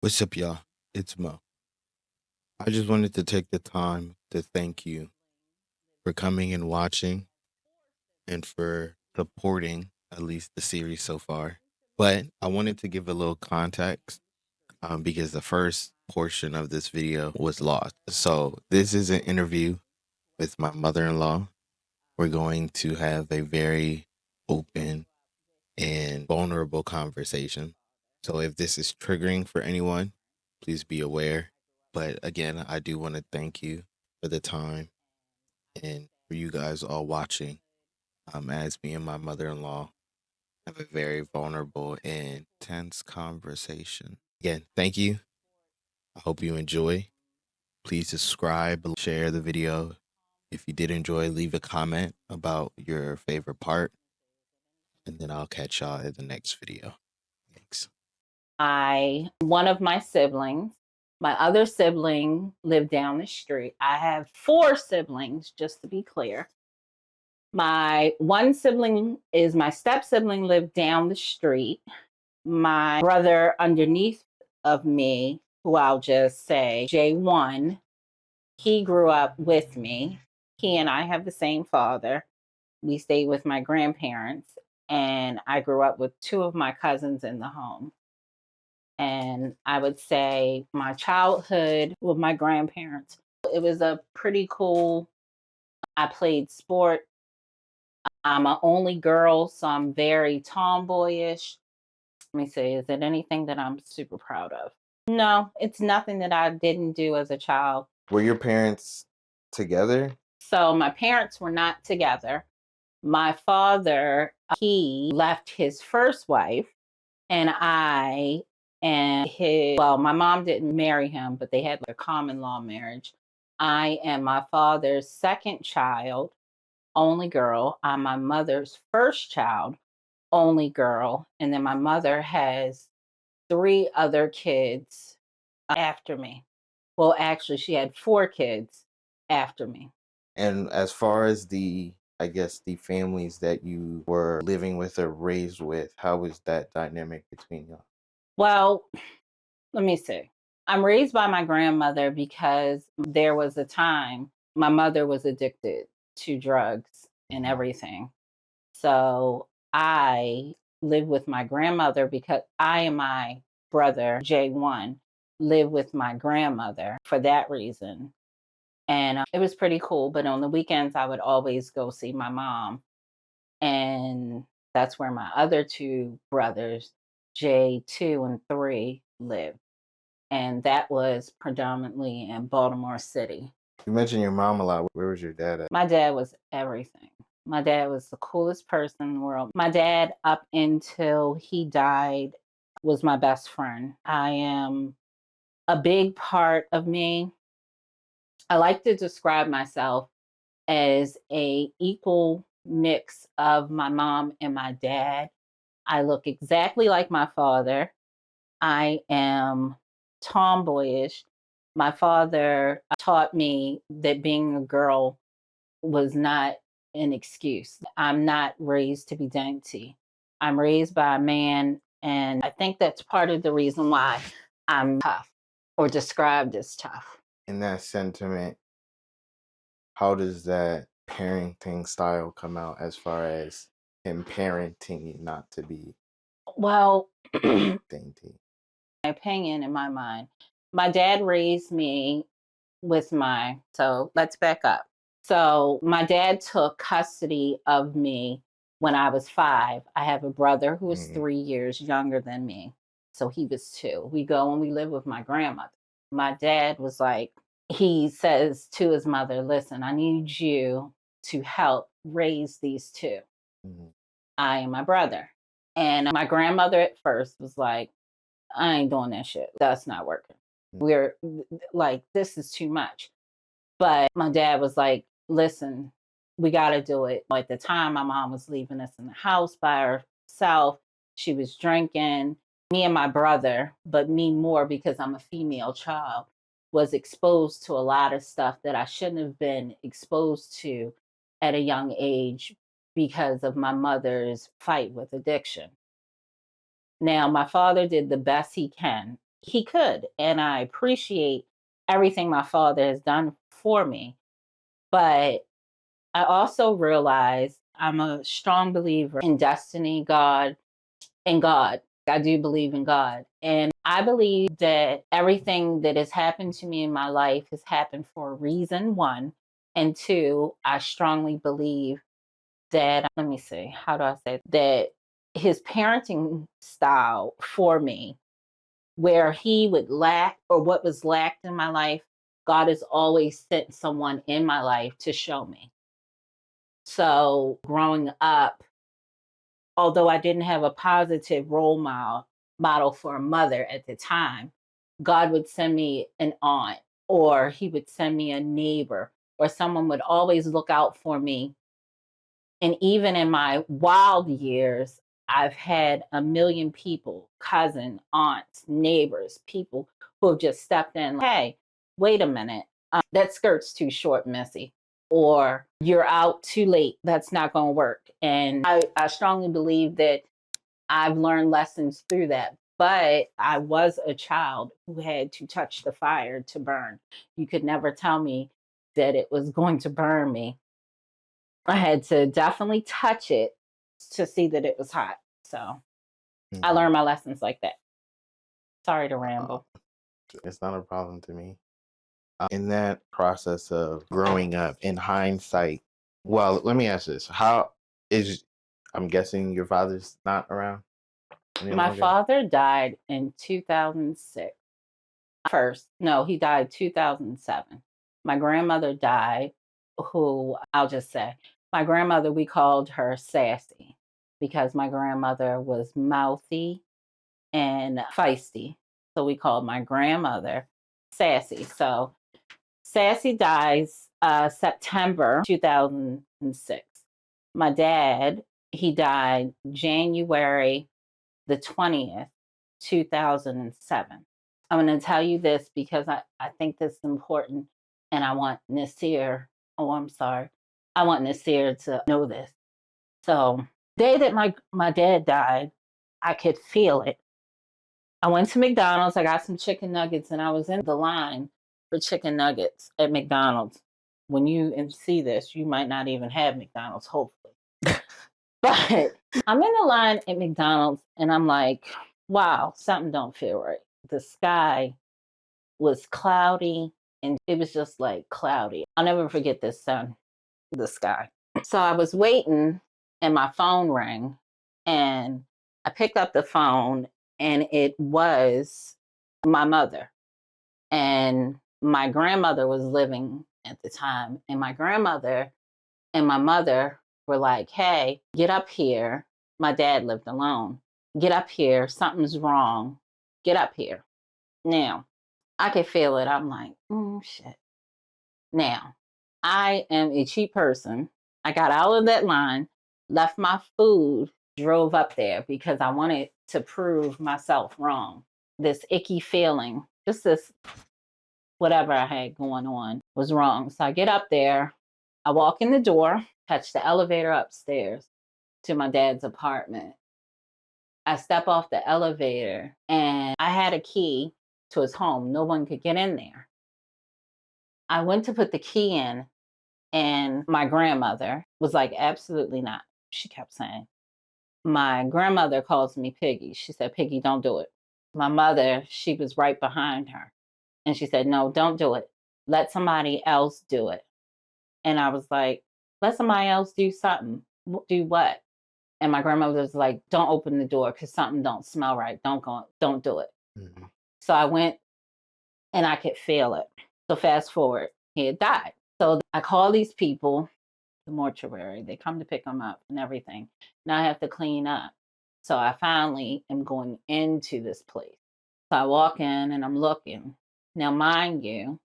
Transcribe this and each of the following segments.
What's up, y'all? It's Mo. I just wanted to take the time to thank you for coming and watching and for supporting at least the series so far. But I wanted to give a little context because the first portion of this video was lost. So, this is an interview with my mother in law. We're going to have a very open and vulnerable conversation. So if this is triggering for anyone, please be aware. But again, I do want to thank you for the time and for you guys all watching. As me and my mother-in-law have a very vulnerable and tense conversation. Again, thank you. I hope you enjoy. Please subscribe, share the video. If you did enjoy, leave a comment about your favorite part, and then I'll catch y'all in the next video. Thanks. One of my siblings, my other sibling lived down the street. I have 4 siblings, just to be clear. My one sibling is my step sibling, lived down the street. My brother underneath of me, who I'll just say J1, he grew up with me. He and I have the same father. We stayed with my grandparents, and I grew up with 2 of my cousins in the home. And I would say my childhood with my grandparents, it was a pretty cool. I played sport. I'm an only girl, so I'm very tomboyish. Let me see, is it anything that I'm super proud of? No, it's nothing that I didn't do as a child. Were your parents together? So my parents were not together. My father, he left his first wife, and my mom didn't marry him, but they had a common law marriage. I am my father's second child, only girl. I'm my mother's first child, only girl. And then my mother has 3 other kids after me. Well, actually, she had 4 kids after me. And as far as I guess, the families that you were living with or raised with, how was that dynamic between y'all? Well, let me see. I'm raised by my grandmother because there was a time my mother was addicted to drugs and everything. So I live with my grandmother because I and my brother, J1, live with my grandmother for that reason. And it was pretty cool. But on the weekends, I would always go see my mom. And that's where my other 2 brothers, J2 and 3, live. And that was predominantly in Baltimore City. You mentioned your mom a lot. Where was your dad at? My dad was everything. My dad was the coolest person in the world. My dad, up until he died, was my best friend. I am a big part of me. I like to describe myself as a equal mix of my mom and my dad. I look exactly like my father. I am tomboyish. My father taught me that being a girl was not an excuse. I'm not raised to be dainty. I'm raised by a man, and I think that's part of the reason why I'm tough or described as tough. In that sentiment, how does that parenting style come out as far as him parenting you not to be Well, my dainty? opinion in my mind, my dad raised me so let's back up. So my dad took custody of me when I was 5. I have a brother who is 3 years younger than me. So he was 2. We go and we live with my grandmother. My dad was like, he says to his mother, listen, I need you to help raise these 2, Mhm. I and my brother. And my grandmother at first was like, I ain't doing that shit. That's not working. We're like, this is too much. But my dad was like, listen, we got to do it. At the time, my mom was leaving us in the house by herself. She was drinking. Me and my brother, but me more because I'm a female child, was exposed to a lot of stuff that I shouldn't have been exposed to at a young age because of my mother's fight with addiction. Now, my father did the best he can he could. And I appreciate everything my father has done for me. But I also realize I'm a strong believer in destiny, God, and God. I do believe in God. And I believe that everything that has happened to me in my life has happened for a reason, one. And two, I strongly believe that, let me see, how do I say that his parenting style for me, where he would lack or what was lacked in my life, God has always sent someone in my life to show me. So growing up, although I didn't have a positive model for a mother at the time, God would send me an aunt, or he would send me a neighbor, or someone would always look out for me. And even in my wild years, I've had a million people, cousin, aunts, neighbors, people who have just stepped in, like, hey, wait a minute, that skirt's too short, Missy, or you're out too late, that's not going to work. And I strongly believe that I've learned lessons through that. But I was a child who had to touch the fire to burn. You could never tell me that it was going to burn me. I had to definitely touch it to see that it was hot. So I Mhm. learned my lessons like that. Sorry to Uh, ramble. it's not a problem to me. In that process of growing up, in hindsight, well, let me ask this: How is? I'm guessing your father's not around any My longer. father died in 2006. First, no, he died 2007. My grandmother died, who I'll just say, my grandmother, we called her Sassy because my grandmother was mouthy and feisty. So we called my grandmother Sassy. So Sassy dies September 2006. My dad, he died January the 20th, 2007. I'm going to tell you this because I think this is important, and I want Nasir, oh, I'm sorry. I want Nasir to know this. So, day that my dad died, I could feel it. I went to McDonald's, I got some chicken nuggets, and I was in the line for chicken nuggets at McDonald's. When you see this, you might not even have McDonald's, hopefully. But I'm in the line at McDonald's and I'm like, wow, something don't feel right. The sky was cloudy and it was just like cloudy. I'll never forget this sun, the sky. So I was waiting and my phone rang and I picked up the phone and it was my mother. And my grandmother was living at the time. And my grandmother and my mother were like, hey, get up here. My dad lived alone. Get up here. Something's wrong. Get up here. Now, I could feel it. I'm like, shit. Now, I am a cheap person. I got out of that line, left my food, drove up there because I wanted to prove myself wrong. This icky feeling, just this whatever I had going on was wrong. So I get up there, I walk in the door, catch the elevator upstairs to my dad's apartment. I step off the elevator and I had a key to his home. No one could get in there. I went to put the key in, and my grandmother was like, absolutely not. She kept saying, my grandmother calls me Piggy. She said, Piggy, don't do it. My mother, she was right behind her. And she said, no, don't do it. Let somebody else do it. And I was like, let somebody else do something. Do what? And my grandmother was like, don't open the door because something don't smell right. Don't do it. Mhm. So I went and I could feel it. So fast forward, he had died. So I call these people, the mortuary, they come to pick him up and everything. Now I have to clean up. So I finally am going into this place. So I walk in and I'm looking. Now, mind you,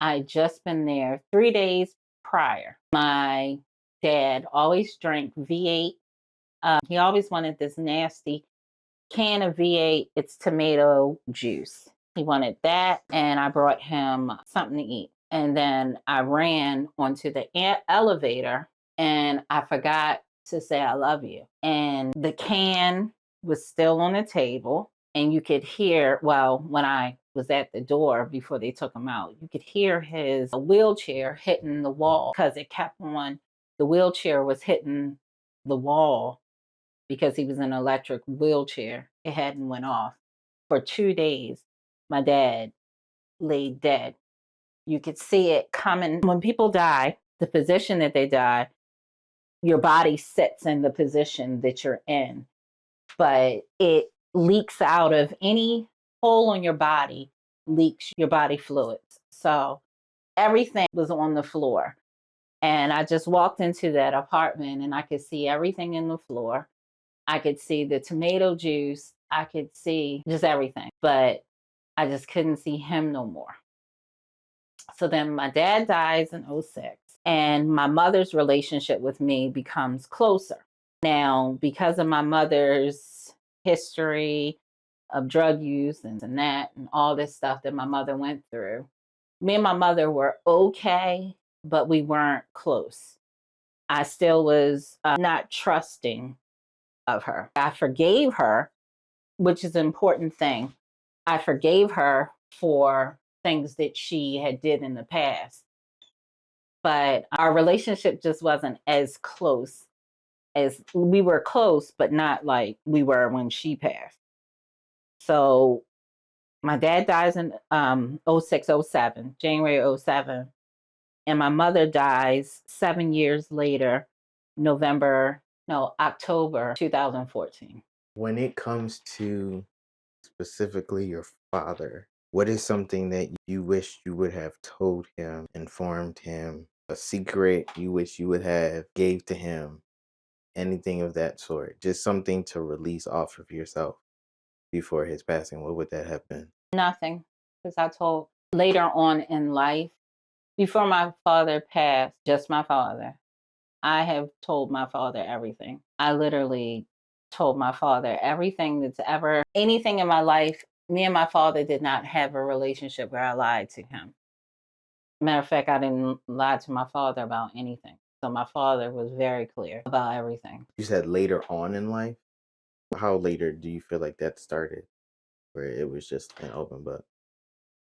I just been there 3 days prior. My dad always drank V8. He always wanted this nasty can of V8. It's tomato juice. He wanted that, and I brought him something to eat. And then I ran onto the elevator, and I forgot to say I love you. And the can was still on the table. And you could hear, well, when I was at the door before they took him out, you could hear his wheelchair hitting the wall because it kept on, the wheelchair was hitting the wall because he was in an electric wheelchair. It hadn't went off. For 2 days, my dad laid dead. You could see it coming. When people die, the position that they die, your body sits in the position that you're in, but it leaks out of any hole on your body, leaks your body fluids. So everything was on the floor. And I just walked into that apartment and I could see everything in the floor. I could see the tomato juice. I could see just everything, but I just couldn't see him no more. So then my dad dies in '06, and my mother's relationship with me becomes closer. Now, because of my mother's history of drug use and that and all this stuff that my mother went through, me and my mother were okay, but we weren't close. I still was not trusting of her. I forgave her, which is an important thing. I forgave her for things that she had did in the past, but our relationship just wasn't as close as we were close, but not like we were when she passed. So my dad dies in '06, '07, January '07, and my mother dies 7 years later, October 2014. When it comes to specifically your father, what is something that you wish you would have told him, informed him, a secret you wish you would have gave to him, anything of that sort? Just something to release off of yourself before his passing. What would that have been? Nothing, because I told later on in life, before my father passed, just my father, I have told my father everything. I literally told my father everything that's ever, anything in my life. Me and my father did not have a relationship where I lied to him. Matter of fact, I didn't lie to my father about anything. So my father was very clear about everything. You said later on in life. How later do you feel like that started, where it was just an open book?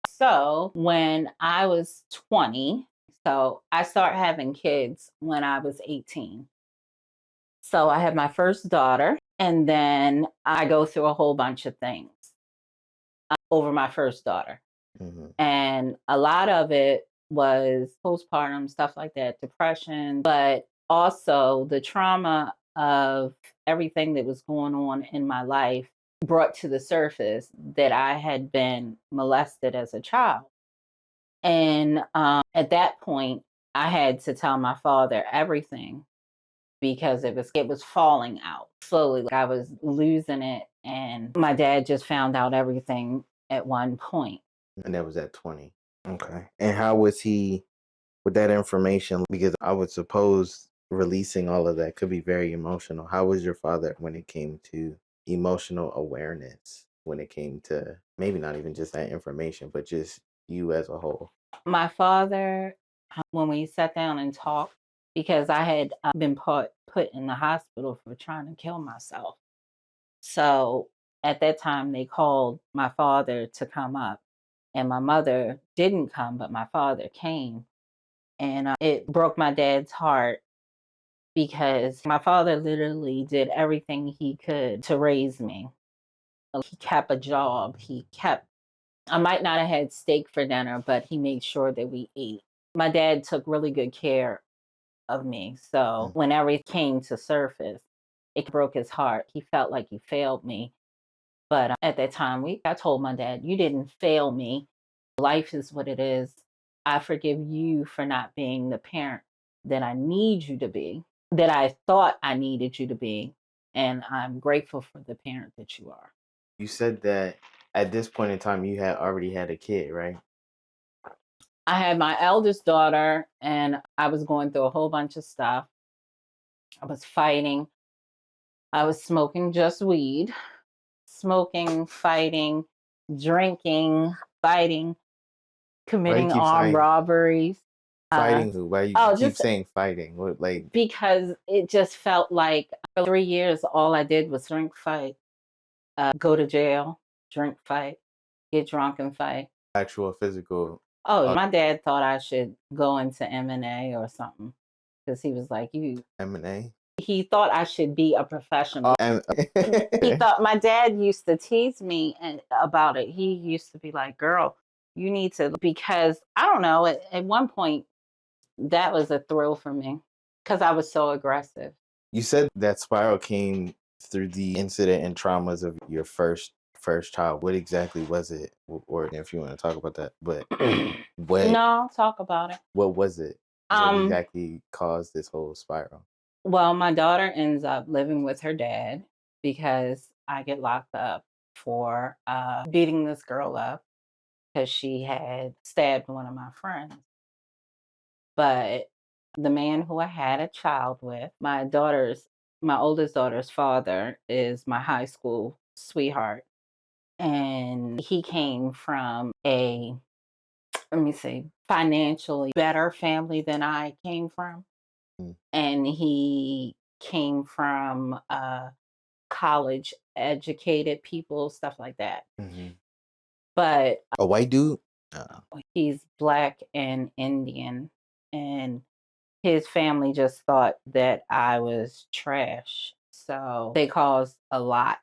So when I was 20, so I started having kids when I was 18. So I had my first daughter, and then I go through a whole bunch of things over my first daughter. Hmm. And a lot of it was postpartum, stuff like that, depression, but also the trauma of everything that was going on in my life brought to the surface that I had been molested as a child. And at that point, I had to tell my father everything because it was falling out slowly. Like I was losing it, and my dad just found out everything at one point. And that was at 20. Okay. And how was he with that information? Because I would suppose releasing all of that could be very emotional. How was your father when it came to emotional awareness, when it came to maybe not even just that information, but just you as a whole? My father, when we sat down and talked, because I had been put in the hospital for trying to kill myself. So at that time, they called my father to come up, and my mother didn't come, but my father came. And it broke my dad's heart because my father literally did everything he could to raise me. He kept a job. I might not have had steak for dinner, but he made sure that we ate. My dad took really good care of me. So Mm. whenever it came to surface, it broke his heart. He felt like he failed me. But at that time, I told my dad, "You didn't fail me. Life is what it is. I forgive you for not being the parent that I need you to be, that I thought I needed you to be. And I'm grateful for the parent that you are." You said that at this point in time you had already had a kid, right? I had my eldest daughter, and I was going through a whole bunch of stuff. I was fighting. I was smoking just weed, smoking, fighting, drinking, fighting, Why you committing keep armed saying robberies. Uh, fighting who? Why you oh, keep just saying fighting? What, like, because it just felt like for 3 years, all I did was drink, fight, go to jail, drink, fight, get drunk and fight. Actual physical Oh, my dad thought I should go into M&A or something because he was like, "You." M&A? He thought I should be a professional. And He thought my dad used to tease me and about it. He used to be like, "Girl, you need to," because I don't know. At one point, that was a thrill for me because I was so aggressive. you said that spiral came through the incident and traumas of your first child. What exactly was it? Or if you want to talk about that, but what No, I'll talk about it. what was it? What exactly caused this whole spiral? Well, my daughter ends up living with her dad because I get locked up for beating this girl up because she had stabbed one of my friends. But the man who I had a child with, my oldest daughter's father is my high school sweetheart. And he came from a, let me say, financially better family than I came from. Mm. And he came from college educated people, stuff like that. Mhm. But A white dude? he's black and Indian. And his family just thought that I was trash. So they caused a lot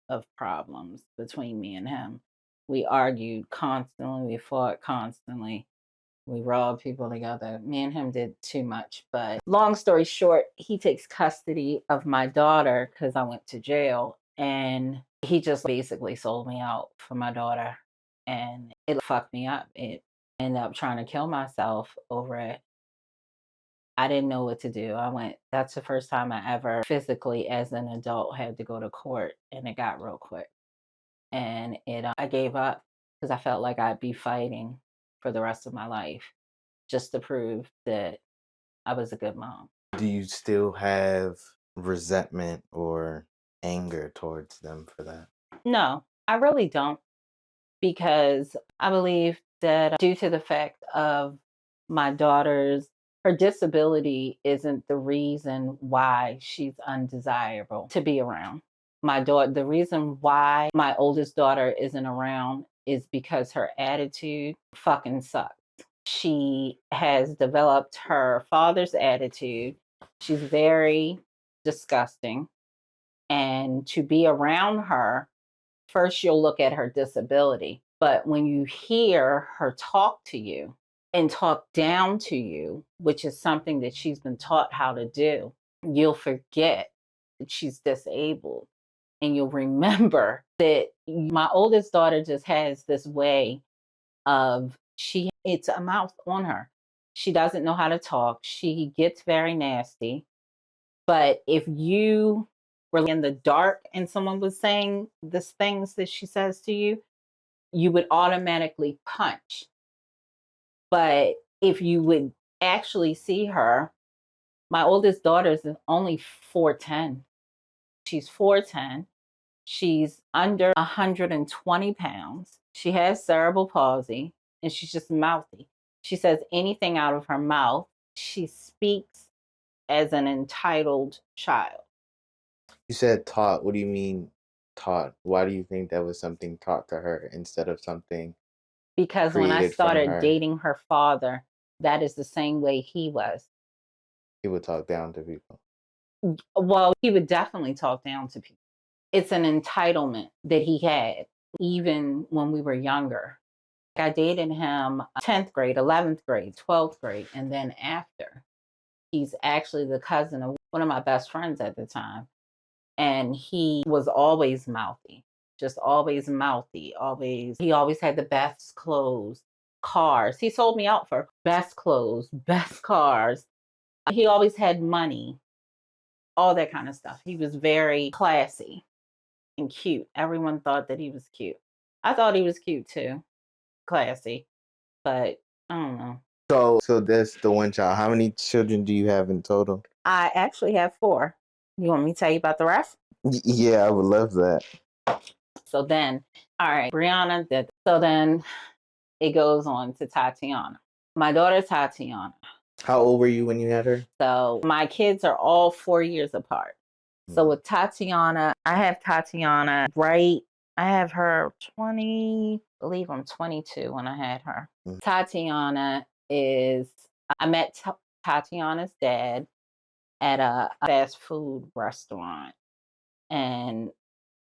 of problems between me and him. We argued constantly, we fought constantly. We robbed people together. Me and him did too much. But long story short, he takes custody of my daughter because I went to jail. And he just basically sold me out for my daughter. And it fucked me up. It ended up trying to kill myself over it. I didn't know what to do. That's the first time I ever physically, as an adult, had to go to court. And it got real quick. And I gave up because I felt like I'd be fighting for the rest of my life just to prove that I was a good mom. Do you still have resentment or anger towards them for that? No, I really don't, because I believe that due to the fact of my daughter's her disability isn't the reason why she's undesirable to be around. The reason why my oldest daughter isn't around is because her attitude fucking sucks. She has developed her father's attitude. She's very disgusting. And to be around her, first you'll look at her disability. But when you hear her talk to you and talk down to you, which is something that she's been taught how to do, you'll forget that she's disabled. And you'll remember that my oldest daughter just has this way of it's a mouth on her. She doesn't know how to talk. She gets very nasty. But if you were in the dark and someone was saying these things that she says to you, you would automatically punch. But if you would actually see her, my oldest daughter is only 4'10". She's 4'10". She's under 120 pounds. She has cerebral palsy and she's just mouthy. She says anything out of her mouth. She speaks as an entitled child. You said taught. What do you mean taught? Why do you think that was something taught to her instead of something Because when I created from started her? dating her father, that is the same way he was. He would talk down to people. Well, he would definitely talk down to people. It's an entitlement that he had, even when we were younger. I dated him 10th grade, 11th grade, 12th grade, and then after. He's actually the cousin of one of my best friends at the time. And he was always mouthy, just always mouthy, he always had the best clothes, cars. He sold me out for best clothes, best cars. He always had money, all that kind of stuff. He was very classy and cute. Everyone thought that he was cute. I thought he was cute too, classy, but I don't know. So that's the one child. How many children do you have in total? I actually have four. You want me to tell you about the rest? Yeah, I would love that. So then, all right, Brianna did. So then it goes on to Tatiana. My daughter Tatiana. How old were you when you had her? So my kids are all 4 years apart. So with Tatiana, I have Tatiana right I have her 20, I believe I'm 22 when I had her. Tatiana is, I met Tatiana's dad at a fast food restaurant. And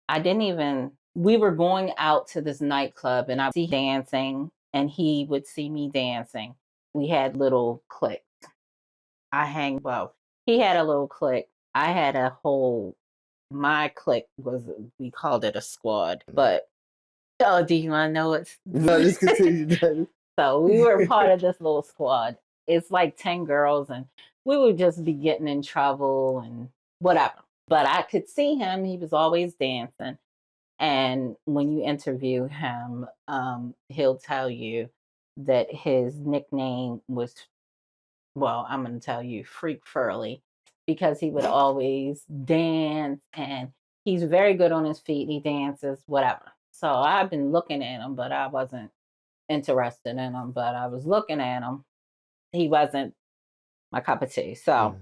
I didn't even, we were going out to this nightclub and I would see dancing and he would see me dancing. We had little cliques. Well, he had a little clique. I had a whole, my clique was, we called it a squad. But, oh, do you want to know what's. No, just continue. So we were part of this little squad. It's like 10 girls, and we would just be getting in trouble and whatever. But I could see him, he was always dancing. And when you interview him, he'll tell you that his nickname was, well, I'm going to tell you, Freak Furley, because he would always dance and he's very good on his feet. He dances, whatever. So I've been looking at him, but I wasn't interested in him. But I was looking at him. He wasn't my cup of tea. So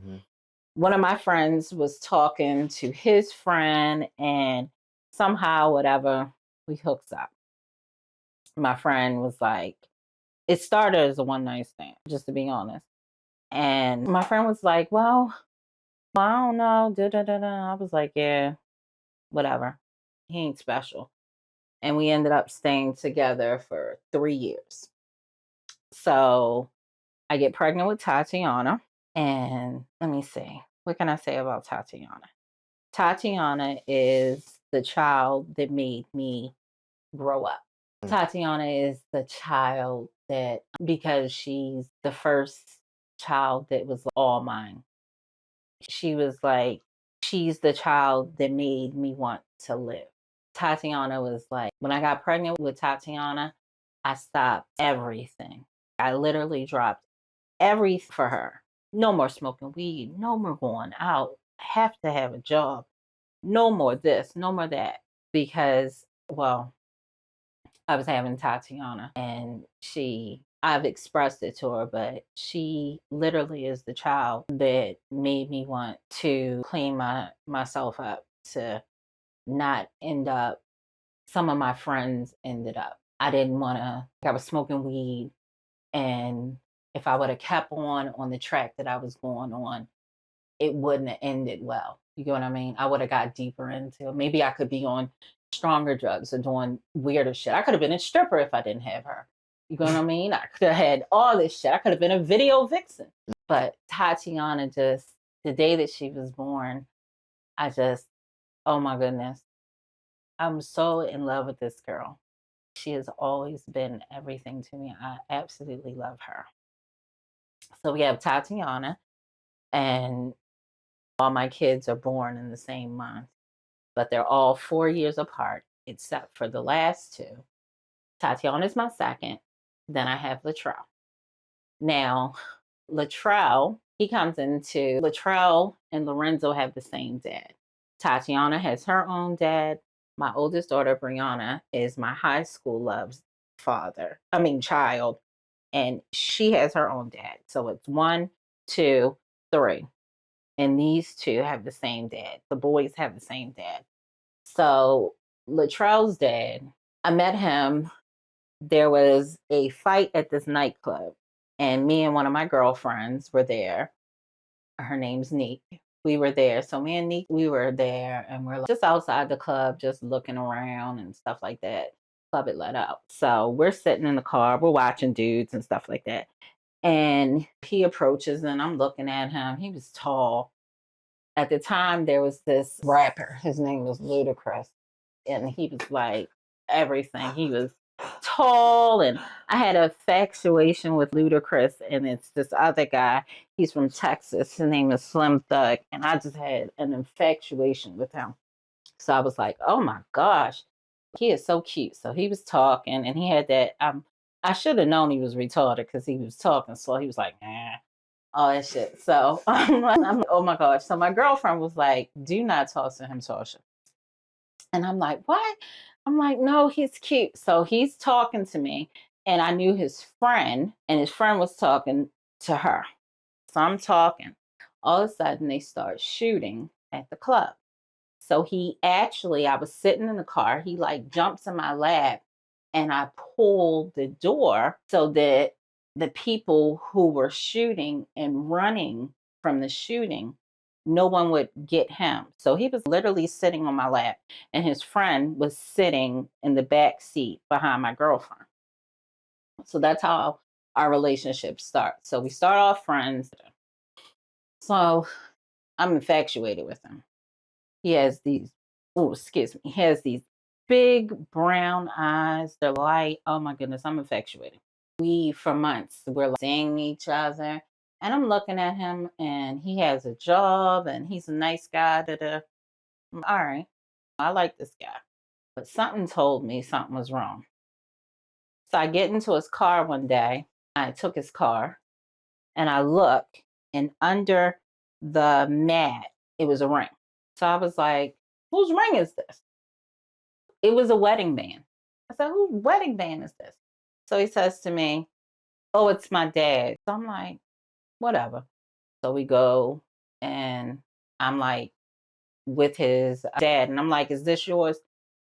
one of my friends was talking to his friend, and somehow, whatever, we hooked up. My friend was like, it started as a one night stand, just to be honest. And my friend was like, well, I don't know. Da, da, da, da. I was like, yeah, whatever. He ain't special. And we ended up staying together for 3 years. So I get pregnant with Tatiana. And let me see, what can I say about Tatiana? Tatiana is the child that made me grow up. Tatiana is the child that, because she's the first child that was all mine. She was like, she's the child that made me want to live. Tatiana was like, when I got pregnant with Tatiana, I stopped everything. I literally dropped everything for her. No more smoking weed, no more going out. I have to have a job. No more this, no more that. Because, well, I was having Tatiana and I've expressed it to her, but she literally is the child that made me want to clean myself up, to not end up, some of my friends ended up. I didn't want to, I was smoking weed, and if I would have kept on the track that I was going on, it wouldn't have ended well. You get what I mean? I would have got deeper into it. Maybe I could be on stronger drugs or doing weirder shit. I could have been a stripper if I didn't have her. You know what I mean? I could have had all this shit. I could have been a video vixen. But Tatiana, just the day that she was born, I just, oh my goodness, I'm so in love with this girl. She has always been everything to me. I absolutely love her. So we have Tatiana, and all my kids are born in the same month, but they're all 4 years apart, except for the last two. Tatiana's my second. Then I have Latrell. Now, Latrell, he comes into, Latrell and Lorenzo have the same dad. Tatiana has her own dad. My oldest daughter, Brianna, is my high school love's child, and she has her own dad. So it's one, two, three. And these two have the same dad. The boys have the same dad. So Latrell's dad, I met him. There was a fight at this nightclub, and me and one of my girlfriends were there. Her name's Neek. We were there. So me and Neek, we were there, and we're just outside the club, just looking around and stuff like that. Club had let out. So we're sitting in the car, we're watching dudes and stuff like that. And he approaches, and I'm looking at him. He was tall. At the time, there was this rapper. His name was Ludacris, and he was like everything. He was tall, and I had a infatuation with Ludacris, and it's this other guy. He's from Texas. His name is Slim Thug, and I just had an infatuation with him. So I was like, oh my gosh, he is so cute. So he was talking, and he had that. I should have known he was retarded because he was talking slow. He was like, nah, all that shit. So I'm like, oh my gosh. So my girlfriend was like, do not talk to him, Tasha. And I'm like, what? I'm like, no, he's cute. So he's talking to me, and I knew his friend, and his friend was talking to her. So I'm talking. All of a sudden, they start shooting at the club. So I was sitting in the car. He like jumps in my lap and I pulled the door so that the people who were shooting and running from the shooting, no one would get him. So he was literally sitting on my lap and his friend was sitting in the back seat behind my girlfriend. So that's how our relationship starts. So we start off friends. So I'm infatuated with him. He has these, oh, excuse me, he has these big brown eyes. They're light. Oh my goodness, I'm infatuated. We, for months, we're like seeing each other. And I'm looking at him and he has a job and he's a nice guy. Da, da. All right, I like this guy. But something told me something was wrong. So I get into his car one day. I took his car and I look, and under the mat, it was a ring. So I was like, whose ring is this? It was a wedding band. I said, whose wedding band is this? So he says to me, oh, it's my dad. So I'm like, whatever. So we go and I'm like with his dad and I'm like, is this yours?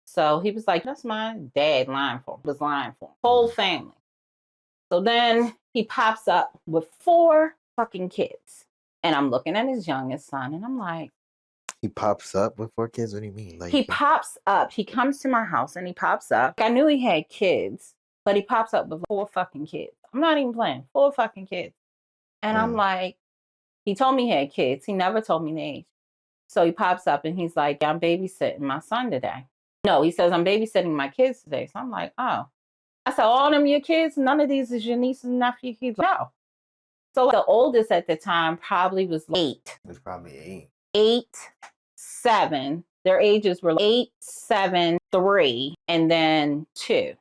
So he was like, that's my dad lying for him. Was lying for him. Whole family. So then he pops up with 4 fucking kids. And I'm looking at his youngest son and I'm like, He pops up with 4 kids? What do you mean? he pops up. He comes to my house and he pops up. I knew he had kids, but he pops up with 4 fucking kids. I'm not even playing. 4 fucking kids. And I'm like, he told me he had kids. He never told me the age. So he pops up and he's like, I'm babysitting my son today. No, he says, I'm babysitting my kids today. So I'm like, oh. I said, all them your kids? None of these is your nieces and nephews? He's like, no. So the oldest at the time probably was 8. It was probably 8. 8, 7. Their ages were 8, 7, 3, and then 2.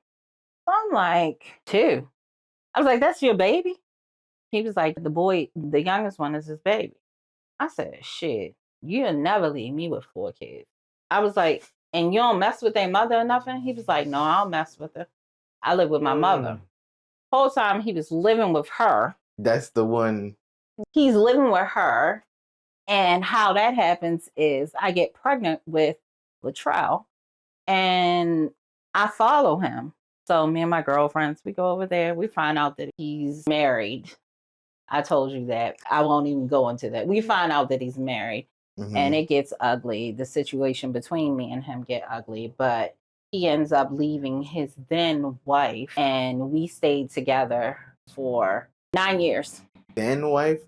I'm like, 2. I was like, that's your baby? He was like, the boy, the youngest one is his baby. I said, shit, you'll never leave me with 4 kids. I was like, and you don't mess with their mother or nothing? He was like, no, I don't mess with her. I live with my mother. Whole time he was living with her. That's the one. He's living with her. And how that happens is I get pregnant with Latrell and I follow him. So me and my girlfriends, we go over there. We find out that he's married. I told you that. I won't even go into that. We find out that he's married and it gets ugly. The situation between me and him get ugly, but he ends up leaving his then wife and we stayed together for 9 years. Then wife?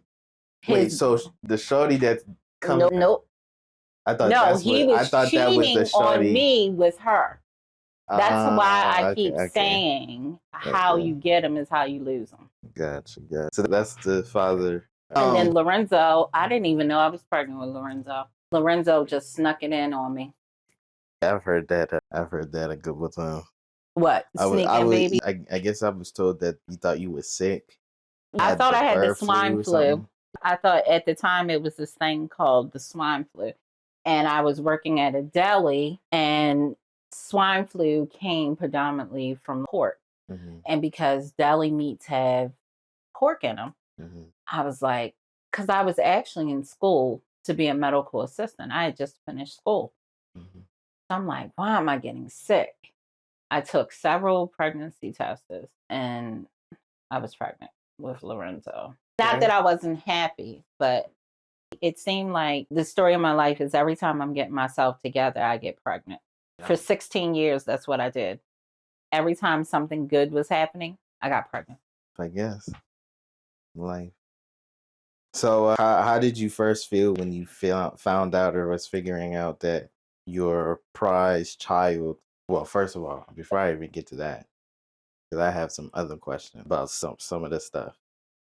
Wait, so the shorty that's coming? Nope. I thought no, that's he what, was I thought cheating that was the shorty on me with her. That's why I okay, keep saying how you get them is how you lose them. Gotcha. So that's the father. And then Lorenzo, I didn't even know I was pregnant with Lorenzo. Lorenzo just snuck it in on me. I've heard that. I've heard that a good time. What? Sneaking baby? I guess I was told that you thought you were sick. I thought I had the swine flu. I thought at the time it was this thing called the swine flu. And I was working at a deli and swine flu came predominantly from pork. And because deli meats have pork in them, I was like, because I was actually in school to be a medical assistant. I had just finished school. So I'm like, why am I getting sick? I took several pregnancy tests and I was pregnant with Lorenzo. Not that I wasn't happy, but it seemed like the story of my life is every time I'm getting myself together, I get pregnant. For 16 years, that's what I did. Every time something good was happening, I got pregnant. I guess. Life. So how did you first feel when you found out or was figuring out that your prized child, well, first of all, before I even get to that, because I have some other questions about some of this stuff.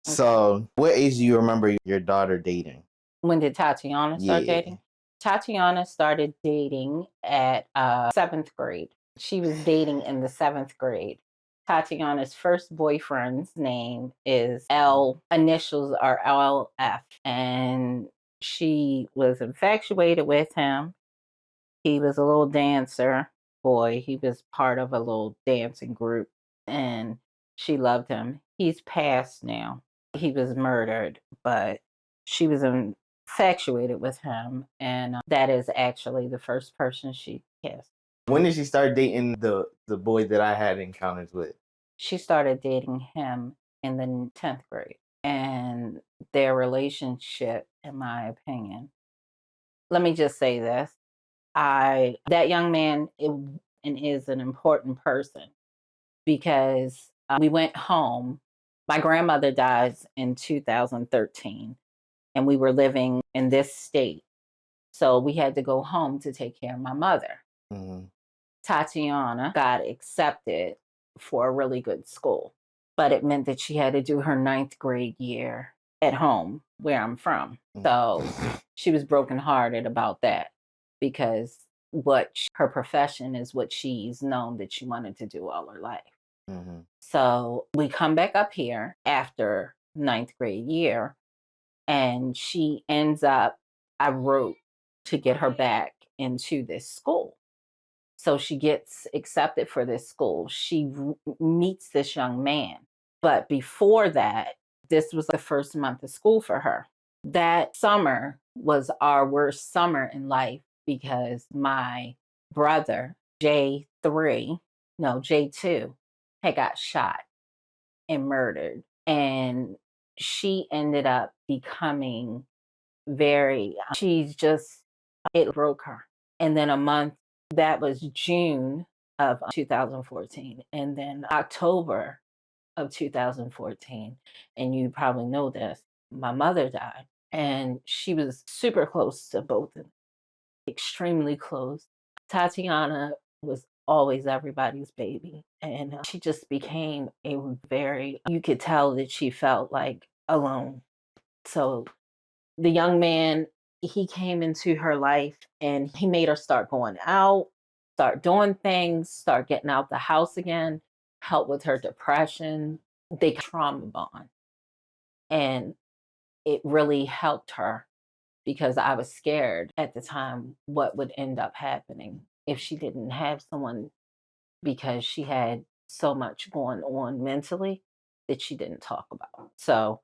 Okay. So what age do you remember your daughter dating? When did Tatiana start dating? Tatiana started dating at 7th grade. She was dating in the 7th grade. Tatiana's first boyfriend's name is L, initials are LF, and she was infatuated with him. He was a little dancer boy. He was part of a little dancing group, and she loved him. He's passed now. He was murdered, but she was infatuated with him, and that is actually the first person she kissed. When did she start dating the boy that I had encounters with? She started dating him in the 10th grade, and their relationship, in my opinion, let me just say this. That young man and is an important person because we went home. My grandmother dies in 2013, and we were living in this state. So we had to go home to take care of my mother. Mm-hmm. Tatiana got accepted for a really good school, but it meant that she had to do her 9th grade year at home where I'm from. So she was brokenhearted about that because her profession is what she's known that she wanted to do all her life. Mm-hmm. So we come back up here after 9th grade year, and she ends up, I wrote to get her back into this school. So she gets accepted for this school. She meets this young man. But before that, this was the first month of school for her. That summer was our worst summer in life because my brother, J3, no, J2, had got shot and murdered. And she ended up becoming it broke her. And then that was June of 2014. And then October of 2014, and you probably know this, my mother died. And she was super close to both of them, extremely close. Tatiana was always everybody's baby. And she just became you could tell that she felt like alone. So the young man, he came into her life and he made her start going out, start doing things, start getting out the house again, help with her depression. They trauma bond. And it really helped her because I was scared at the time what would end up happening if she didn't have someone, because she had so much going on mentally that she didn't talk about. So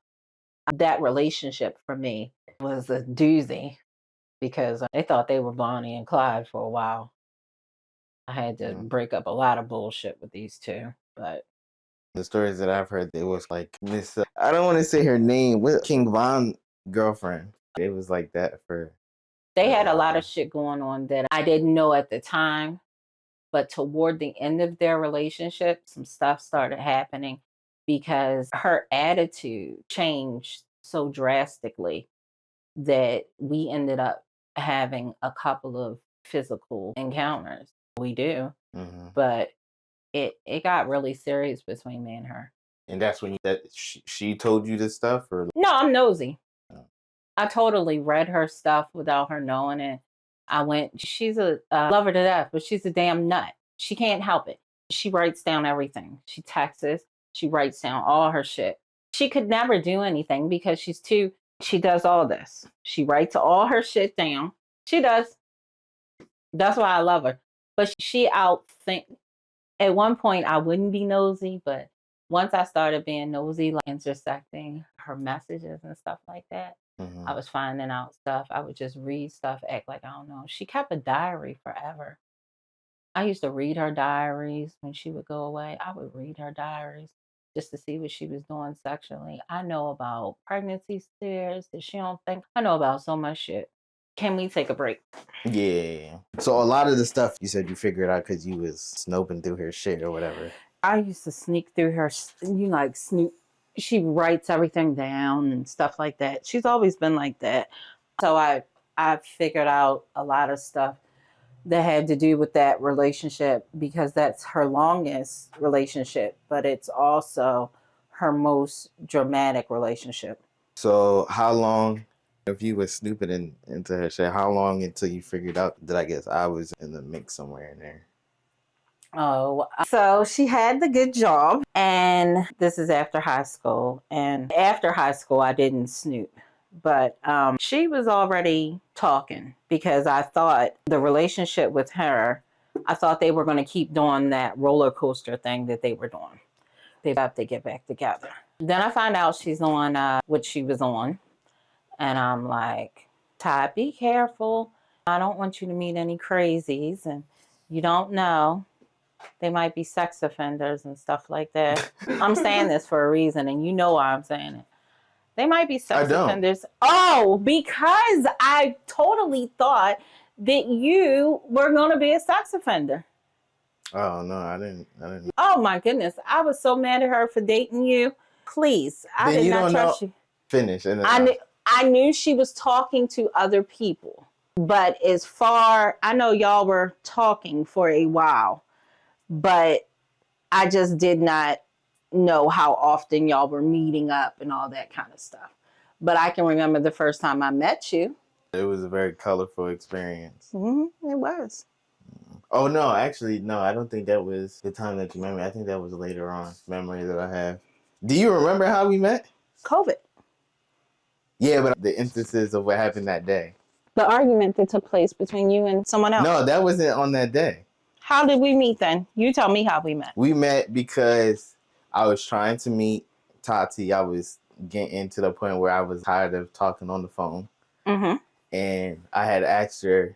that relationship for me was a doozy because they thought they were Bonnie and Clyde for a while. I had to break up a lot of bullshit with these two, but The stories that I've heard, it was like Miss. I don't want to say her name. With King Von girlfriend, it was like that for they a had a lot while. of shit going on that I didn't know at the time. But toward the end of their relationship, some stuff started happening because her attitude changed so drastically that we ended up having a couple of physical encounters. We do, Mm-hmm. but it got really serious between me and her. And that's when she told you this stuff, or No, I'm nosy. oh. I totally read her stuff without her knowing it. She's a lover to death, but she's a damn nut. She can't help it. She writes down everything. She texts, she writes down all her shit. She could never do anything because she does all this. She writes all her shit down. She does. That's why I love her. But she outthink. At one point, I wouldn't be nosy, but once I started being nosy, like intersecting her messages and stuff like that, Mm-hmm. I was finding out stuff. I would just read stuff, act like I don't know. She kept a diary forever. I used to read her diaries when she would go away. I would read her diaries just to see what she was doing sexually. I know about pregnancy scares that she don't think. I know about so much shit. Can we take a break? Yeah. So a lot of the stuff you said you figured out because you was snoping through her shit or whatever. I used to sneak through her, like snoop. She writes everything down and stuff like that. She's always been like that. So I figured out a lot of stuff that had to do with that relationship because that's her longest relationship, but it's also her most dramatic relationship. So how long, if you was snooping into her shit, how long until you figured out that I guess I was in the mix somewhere in there? Oh, so she had the good job, and this is after high school. And after high school, I didn't snoop, but she was already talking because I thought the relationship with her, I thought they were going to keep doing that roller coaster thing that they were doing. They have to get back together. Then I find out she's on what she was on, and I'm like, Ty, be careful. I don't want you to meet any crazies, and you don't know. They might be sex offenders and stuff like that. I'm saying this for a reason, and you know why I'm saying it. They might be sex offenders. Oh, because I totally thought that you were going to be a sex offender. Oh, no, I didn't. Oh, my goodness. I was so mad at her for dating you. Please, I did not trust you. Finish. And I knew she was talking to other people. But as far, I know y'all were talking for a while, but I just did not know how often y'all were meeting up and all that kind of stuff. But I can remember the first time I met you. It was a very colorful experience. It was. Oh, no, actually, no, I don't think that was the time that you met me. I think that was later on memory that I have. Do you remember how we met? COVID. Yeah, but the instances of what happened that day. The argument that took place between you and someone else. No, that wasn't on that day. How did we meet then? You tell me how we met. We met because I was trying to meet Tati. I was getting to the point where I was tired of talking on the phone. Mm-hmm. And I had asked her.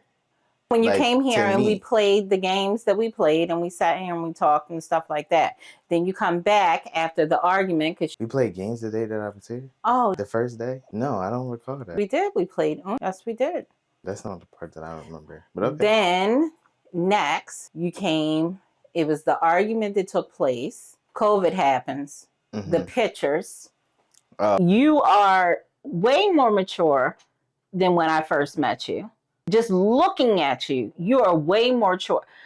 When you came here and we played the games that we played and we sat here and we talked and stuff like that. Then you come back after the argument. Cause we played games the day that I was here? Oh. The first day? No, I don't recall that. We did. We played. Yes, we did. That's not the part that I remember. But okay. Then next you came. It was the argument that took place. COVID happens. Mm-hmm. The pictures. You are way more mature than when I first met you. Just looking at you, you are way more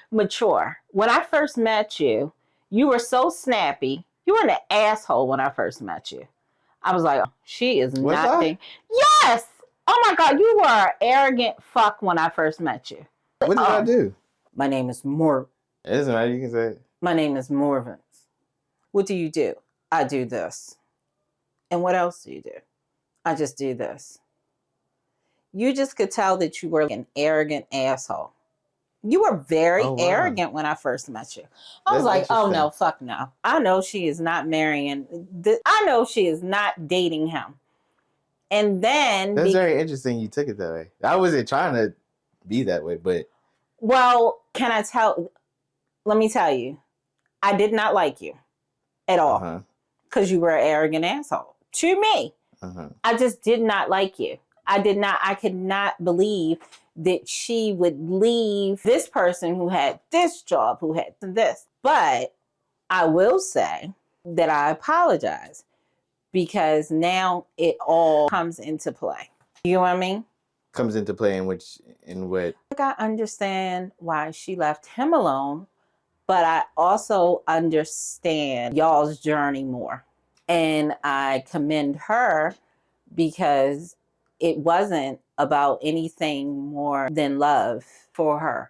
mature. When I first met you, you were so snappy. You were an asshole when I first met you. I was like, oh, she is nothing. Yes! Oh my God, you were an arrogant fuck when I first met you. What did I do? My name is Mor. It doesn't matter, you can say it. My name is Morvins. What do you do? I do this. And what else do you do? I just do this. You just could tell that you were an arrogant asshole. You were very arrogant when I first met you. I was like, oh no, fuck no. I know she is not marrying. I know she is not dating him. And then... That's very interesting you took it that way. I wasn't trying to be that way, but... Well, can I tell... Let me tell you. I did not like you at all. Because you were an arrogant asshole. To me. I just did not like you. I could not believe that she would leave this person who had this job, who had this. But I will say that I apologize because now it all comes into play. You know what I mean? Comes into play in what? I understand why she left him alone, but I also understand y'all's journey more. And I commend her because it wasn't about anything more than love for her.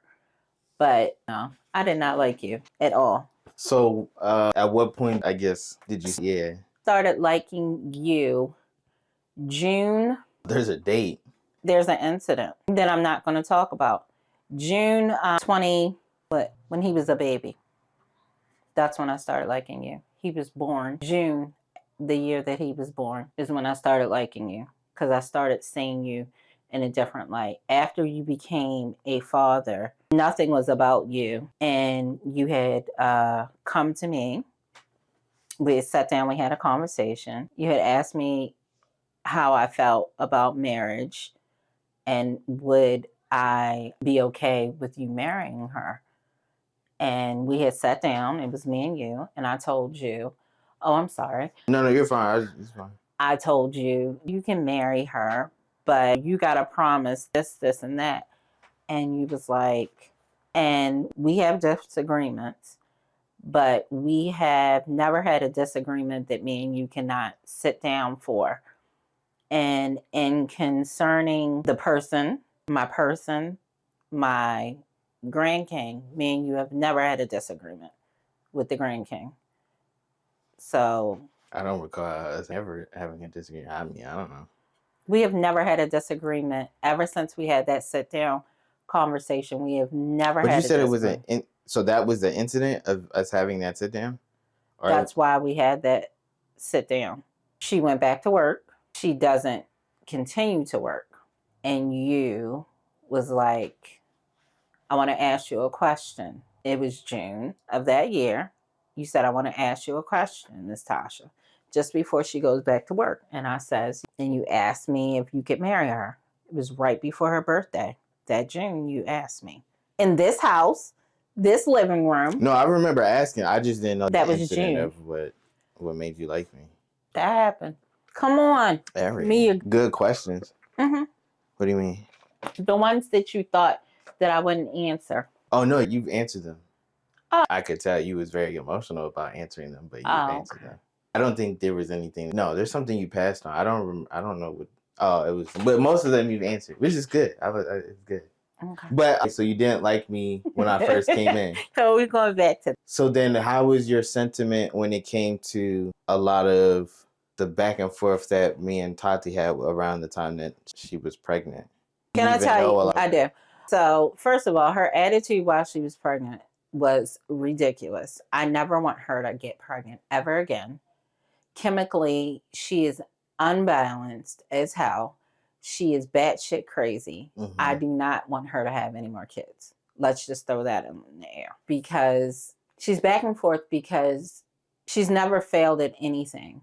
But no, I did not like you at all. So at what point, I guess, did you... Yeah. Started liking you June. There's a date. There's an incident that I'm not going to talk about. June 20, when he was a baby. That's when I started liking you. He was born June, the year that he was born, is when I started liking you. Because I started seeing you in a different light. After you became a father, nothing was about you. And you had come to me. We had sat down, we had a conversation. You had asked me how I felt about marriage and would I be okay with you marrying her. And we had sat down, it was me and you, and I told you, oh, I'm sorry. No, you're fine. It's fine. I told you, you can marry her, but you got to promise this, this, and that. And you was like, and we have disagreements, but we have never had a disagreement that me and you cannot sit down for. And in concerning the person, my Grand King, me and you have never had a disagreement with the Grand King. So... I don't recall us ever having a disagreement. I mean, I don't know. We have never had a disagreement ever since we had that sit down conversation. We have never had a disagreement. But you said it was so that was the incident of us having that sit down? Or that's why we had that sit down. She went back to work. She doesn't continue to work. and you was like, I want to ask you a question. It was June of that year. You said, I want to ask you a question, Miss Tasha, just before she goes back to work. And I says, and you asked me if you could marry her. It was right before her birthday. That June, you asked me. In this house, this living room. No, I remember asking. I just didn't know That the was incident June. of what made you like me. That happened. Come on. Everything. Good questions. Mm-hmm. What do you mean? The ones that you thought that I wouldn't answer. Oh, no, you've answered them. Oh. I could tell you was very emotional about answering them, but you've answered them. I don't think there was anything. No, there's something you passed on. I don't know what. Oh, it was. But most of them you've answered, which is good. It's good. Okay. But so you didn't like me when I first came in. So we're going back to. So then, how was your sentiment when it came to a lot of the back and forth that me and Tati had around the time that she was pregnant? Can I tell you? I do. So first of all, her attitude while she was pregnant was ridiculous. I never want her to get pregnant ever again. Chemically, she is unbalanced as hell. She is batshit crazy. Mm-hmm. I do not want her to have any more kids. Let's just throw that in the air. Because she's back and forth because she's never failed at anything.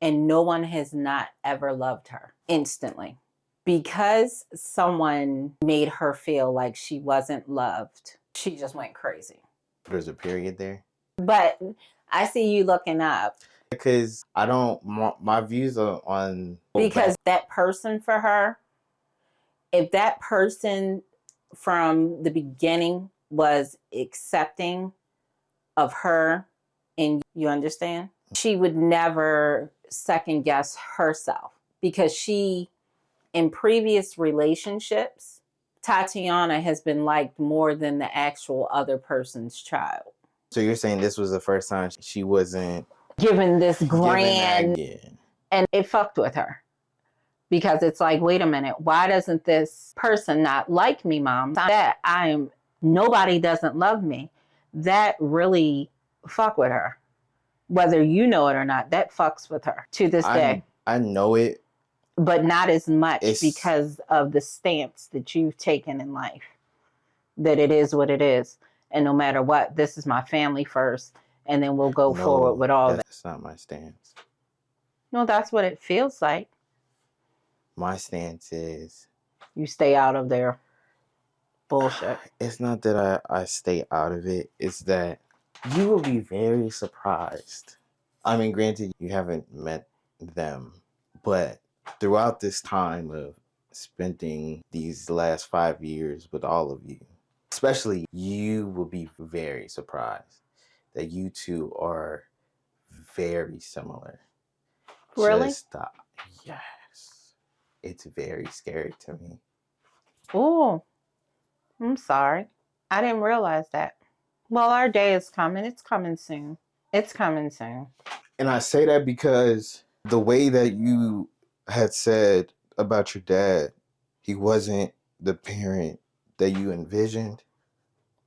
And no one has not ever loved her instantly. Because someone made her feel like she wasn't loved, she just went crazy. There's a period there. But I see you looking up. Because I don't, my views are on. Because that person for her, if that person from the beginning was accepting of her, and you understand, she would never second guess herself. Because she, in previous relationships, Tatiana has been liked more than the actual other person's child. So you're saying this was the first time she wasn't given this grand, and it fucked with her. Because it's like, wait a minute, why doesn't this person not like me, Mom? That nobody doesn't love me. That really fuck with her. Whether you know it or not, that fucks with her to this day. I know it. But not as much because of the stance that you've taken in life. That it is what it is. And no matter what, this is my family first. And then we'll go forward with all that. That's not my stance. No, that's what it feels like. My stance is... you stay out of their bullshit. It's not that I stay out of it. It's that you will be very surprised. I mean, granted, you haven't met them. But throughout this time of spending these last 5 years with all of you, especially, you will be very surprised that you two are very similar. Really? Yes. It's very scary to me. Oh, I'm sorry. I didn't realize that. Well, our day is coming. It's coming soon. It's coming soon. And I say that because the way that you had said about your dad, he wasn't the parent that you envisioned.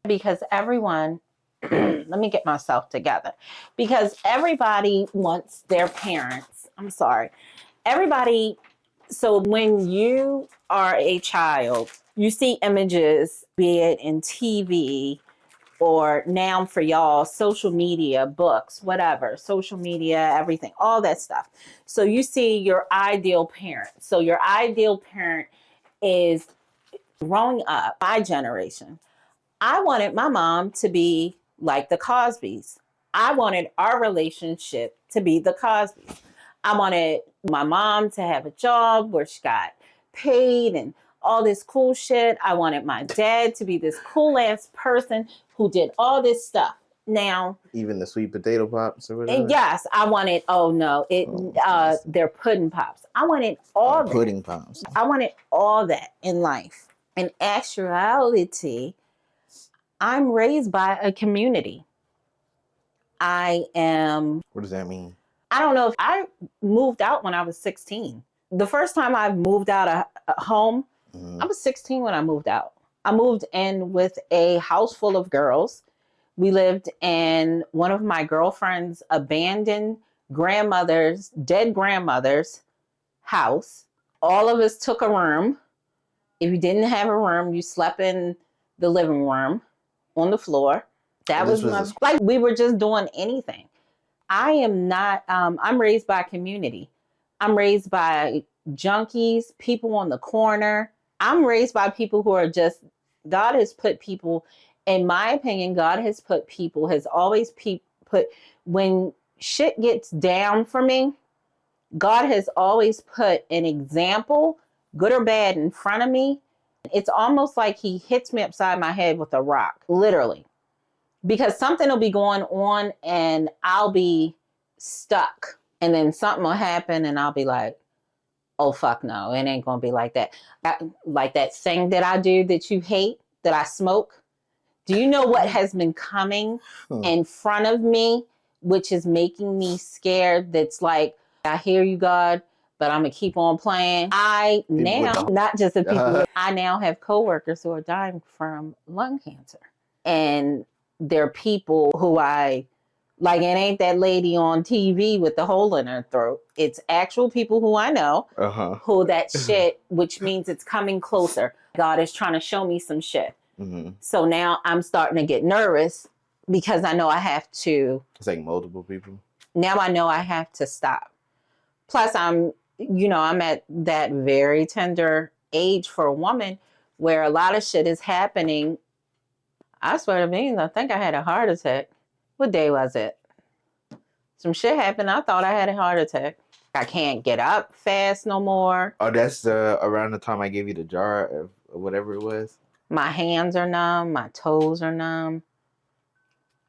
Because everyone, let me get myself together. Because everybody wants their parents. I'm sorry. Everybody, so when you are a child, you see images, be it in TV or now for y'all, social media, books, whatever, social media, everything, all that stuff. So you see your ideal parent. So your ideal parent is growing up, my generation. I wanted my mom to be like the Cosbys. I wanted our relationship to be the Cosbys. I wanted my mom to have a job where she got paid and all this cool shit. I wanted my dad to be this cool ass person who did all this stuff. Now, even the sweet potato pops or whatever. Yes, I wanted. Oh no, they're pudding pops. I wanted all that. Pudding pops. I wanted all that in life. In actuality, I'm raised by a community. I am. What does that mean? I don't know if I moved out when I was 16. The first time I moved out of home, I was 16 when I moved out. I moved in with a house full of girls. We lived in one of my girlfriend's abandoned dead grandmother's house. All of us took a room. If you didn't have a room, you slept in the living room on the floor. That was like we were just doing anything. I am not, I'm raised by community. I'm raised by junkies, people on the corner. I'm raised by people who are just, God has put people, in my opinion, God has put people, has always put, when shit gets down for me, God has always put an example, good or bad, in front of me. It's almost like he hits me upside my head with a rock, literally. Because something will be going on and I'll be stuck. And then something will happen and I'll be like, oh, fuck no, it ain't going to be like that. Like that thing that I do that you hate, that I smoke. Do you know what has been coming in front of me, which is making me scared? That's like, I hear you, God, but I'm going to keep on playing. I now, not just the people, I now have coworkers who are dying from lung cancer. And they're people who I, like, it ain't that lady on TV with the hole in her throat. It's actual people who I know, who that shit, which means it's coming closer. God is trying to show me some shit. Mm-hmm. So now I'm starting to get nervous because I know I have to. It's like multiple people. Now I know I have to stop. Plus, I'm at that very tender age for a woman where a lot of shit is happening. I swear to me, I think I had a heart attack. What day was it? Some shit happened. I thought I had a heart attack. I can't get up fast no more. Oh, that's around the time I gave you the jar of whatever it was. My hands are numb. My toes are numb.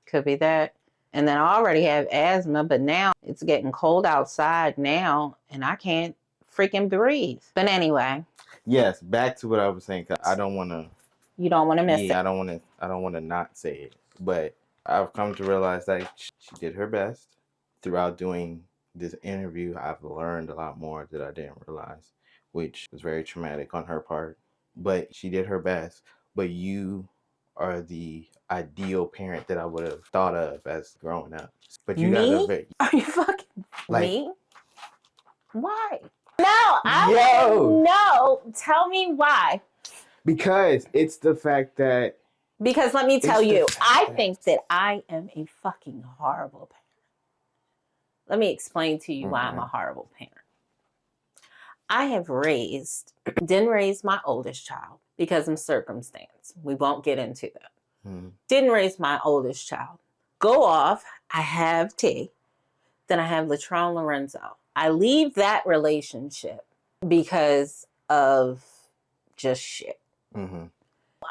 Could be that. And then I already have asthma, but now it's getting cold outside now, and I can't freaking breathe. But anyway. Yes, back to what I was saying. 'Cause I don't want to. You don't want to miss it. I don't want to. I don't want to not say it. But I've come to realize that she did her best. Throughout doing this interview, I've learned a lot more that I didn't realize, which was very traumatic on her part. But she did her best. But you are the ideal parent that I would have thought of as growing up. But you guys are very. Are you fucking me? Why? No, I don't know. Tell me why. Because it's the fact that. Because let me tell you, I think that I am a fucking horrible parent. Let me explain to you why I'm a horrible parent. I have didn't raise my oldest child because of circumstance. We won't get into that. Didn't raise my oldest child. Go off, I have T. Then I have Latrell and Lorenzo. I leave that relationship because of just shit. Mm-hmm.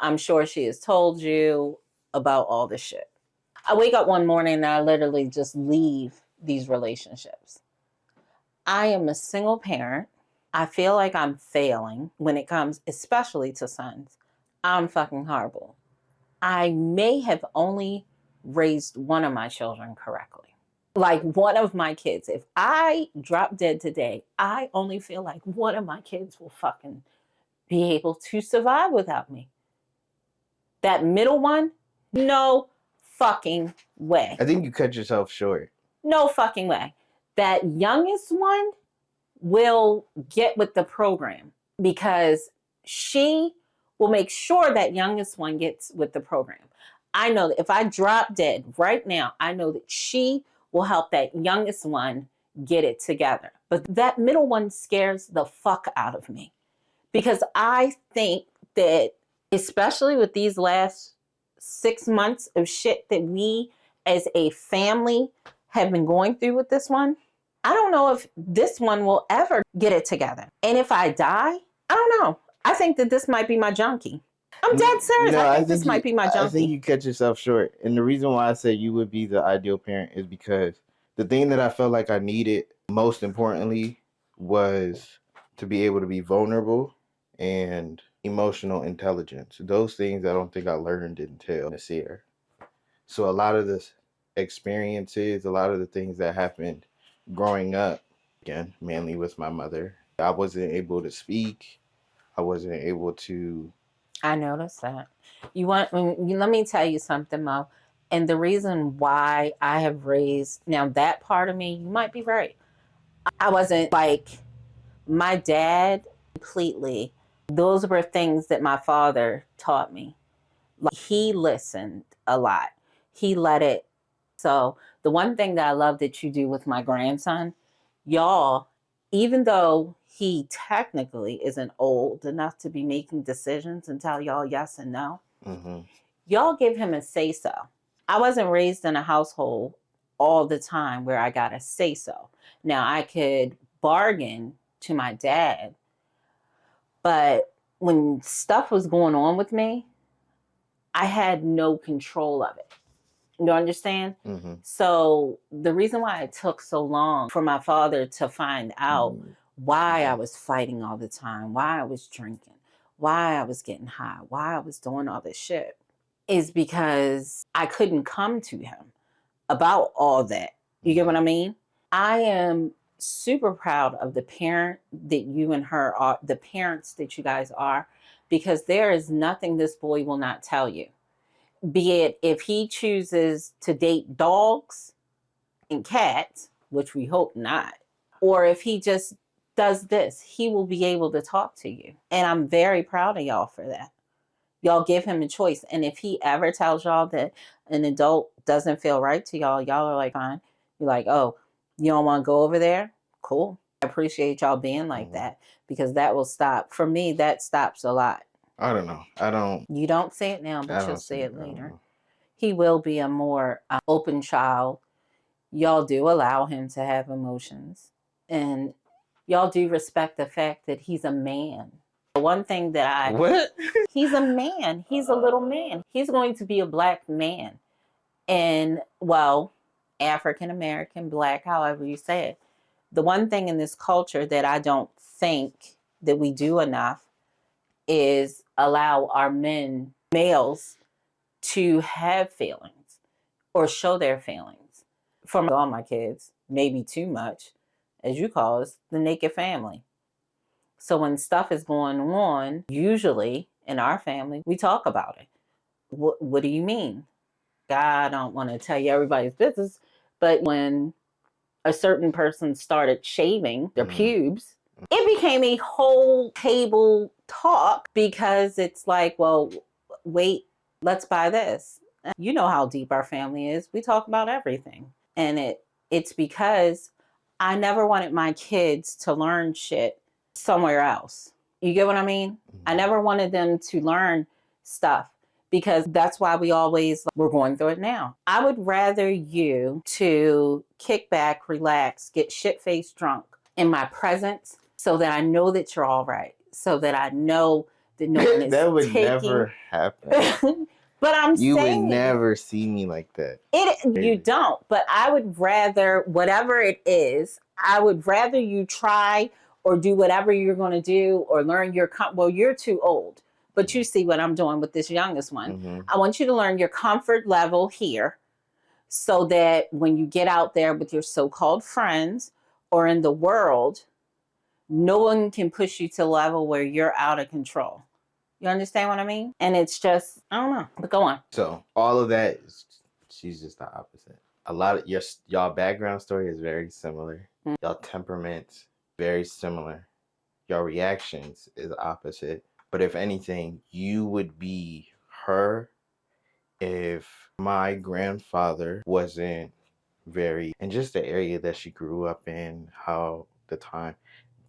I'm sure she has told you about all this shit. I wake up one morning and I literally just leave these relationships. I am a single parent. I feel like I'm failing when it comes, especially to sons. I'm fucking horrible. I may have only raised one of my children correctly. Like one of my kids. If I drop dead today, I only feel like one of my kids will fucking be able to survive without me. That middle one, no fucking way. I think you cut yourself short. No fucking way. That youngest one will get with the program because she will make sure that youngest one gets with the program. I know that if I drop dead right now, I know that she will help that youngest one get it together. But that middle one scares the fuck out of me because I think that, especially with these last 6 months of shit that we as a family have been going through with this one, I don't know if this one will ever get it together. And if I die, I don't know. I think that this might be my junkie. I'm dead serious. No, I think this might be my junkie. I think you cut yourself short. And the reason why I say you would be the ideal parent is because the thing that I felt like I needed most importantly was to be able to be vulnerable and emotional intelligence. Those things I don't think I learned until this year. So a lot of the experiences, a lot of the things that happened growing up, again, mainly with my mother, I wasn't able to speak. I wasn't able to. I noticed that. Let me tell you something, Mo. And the reason why I have raised, now that part of me, you might be right. I wasn't like, my dad completely Those were things that my father taught me. Like, he listened a lot. He let it. So the one thing that I love that you do with my grandson, y'all, even though he technically isn't old enough to be making decisions and tell y'all yes and no, y'all give him a say so. I wasn't raised in a household all the time where I got a say so. Now I could bargain to my dad, but when stuff was going on with me, I had no control of it. You understand? So the reason why it took so long for my father to find out why I was fighting all the time, why I was drinking, why I was getting high, why I was doing all this shit, is because I couldn't come to him about all that. You get what I mean? I am super proud of the parent that you and her are, the parents that you guys are, because there is nothing this boy will not tell you. Be it if he chooses to date dogs and cats, which we hope not, or if he just does this, he will be able to talk to you. And I'm very proud of y'all for that. Y'all give him a choice. And if he ever tells y'all that an adult doesn't feel right to y'all, y'all are like, fine. You're like, oh, you don't want to go over there? Cool. I appreciate y'all being like that, because that will stop. For me, that stops a lot. I don't know. You don't say it now, I but you'll don't say see. it later. He will be a more open child. Y'all do allow him to have emotions. And y'all do respect the fact that he's a man. One thing that What? he's a man. He's a little man. He's going to be a black man. And, well, African American, black, however you say it. The one thing in this culture that I don't think that we do enough is allow our males, to have feelings or show their feelings. For all my kids, maybe too much, as you call us, the naked family. So when stuff is going on, usually in our family, we talk about it. What do you mean? I don't want to tell you everybody's business, but when a certain person started shaving their pubes, it became a whole table talk, because it's like, well, wait, let's buy this. You know how deep our family is. We talk about everything. And it's because I never wanted my kids to learn shit somewhere else. You get what I mean? I never wanted them to learn stuff, because that's why we're going through it now. I would rather you to kick back, relax, get shit-faced drunk in my presence, so that I know that you're all right, so that I know that no one is that would taking... never happen. But I'm you saying would never see me like that. You don't. But I would rather, whatever it is, I would rather you try or do whatever you're going to do, or learn well, you're too old. But you see what I'm doing with this youngest one. I want you to learn your comfort level here, so that when you get out there with your so-called friends or in the world, no one can push you to a level where you're out of control. You understand what I mean? And it's just, I don't know. But go on. So all of that is, she's just the opposite. A lot of y'all background story is very similar. Y'all temperaments very similar. Your reactions is opposite. But if anything, you would be her if my grandfather wasn't very, and just the area that she grew up in, how the time,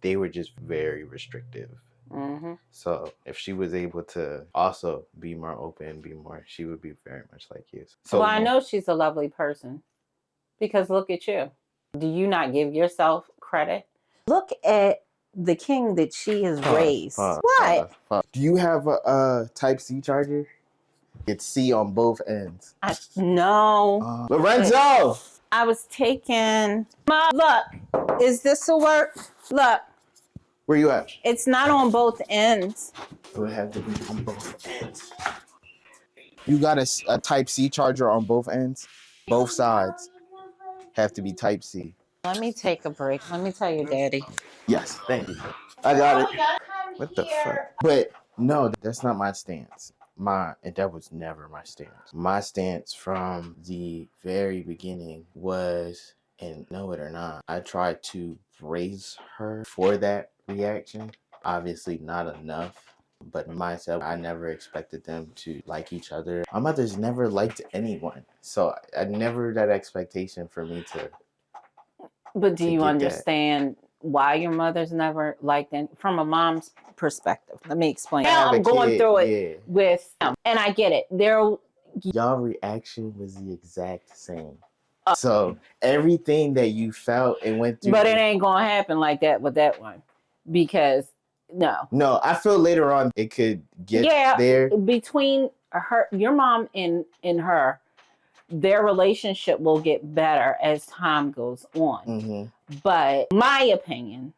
they were just very restrictive. So if she was able to also be more open, she would be very much like you. So well, I know she's a lovely person, because look at you. Do you not give yourself credit? Look at the king that she has raised. What? Do you have a Type-C charger? It's C on both ends. No. Lorenzo! I was taking... Look, is this a work? Look. Where you at? It's not on both ends. It would have to be on both ends. You got a Type-C charger on both ends? Both sides have to be Type-C. Let me take a break. Let me tell you, Daddy. Yes, thank you. I got it. What the fuck? But no, that's not my stance. That was never my stance. My stance from the very beginning was, and know it or not, I tried to raise her for that reaction. obviously not enough. But myself, I never expected them to like each other. My mother's never liked anyone, so I never that expectation for me But do to you get that. understand why your mother's never liked it from a mom's perspective? Let me explain. I Now have a I'm going kid, through it yeah. with them, and I get it. Y'all reaction was the exact same. So everything that you felt and went through. But it ain't gonna happen like that with that one, because no. No, I feel later on it could get there. Between her, your mom, and her, their relationship will get better as time goes on. Mm-hmm. But my opinion,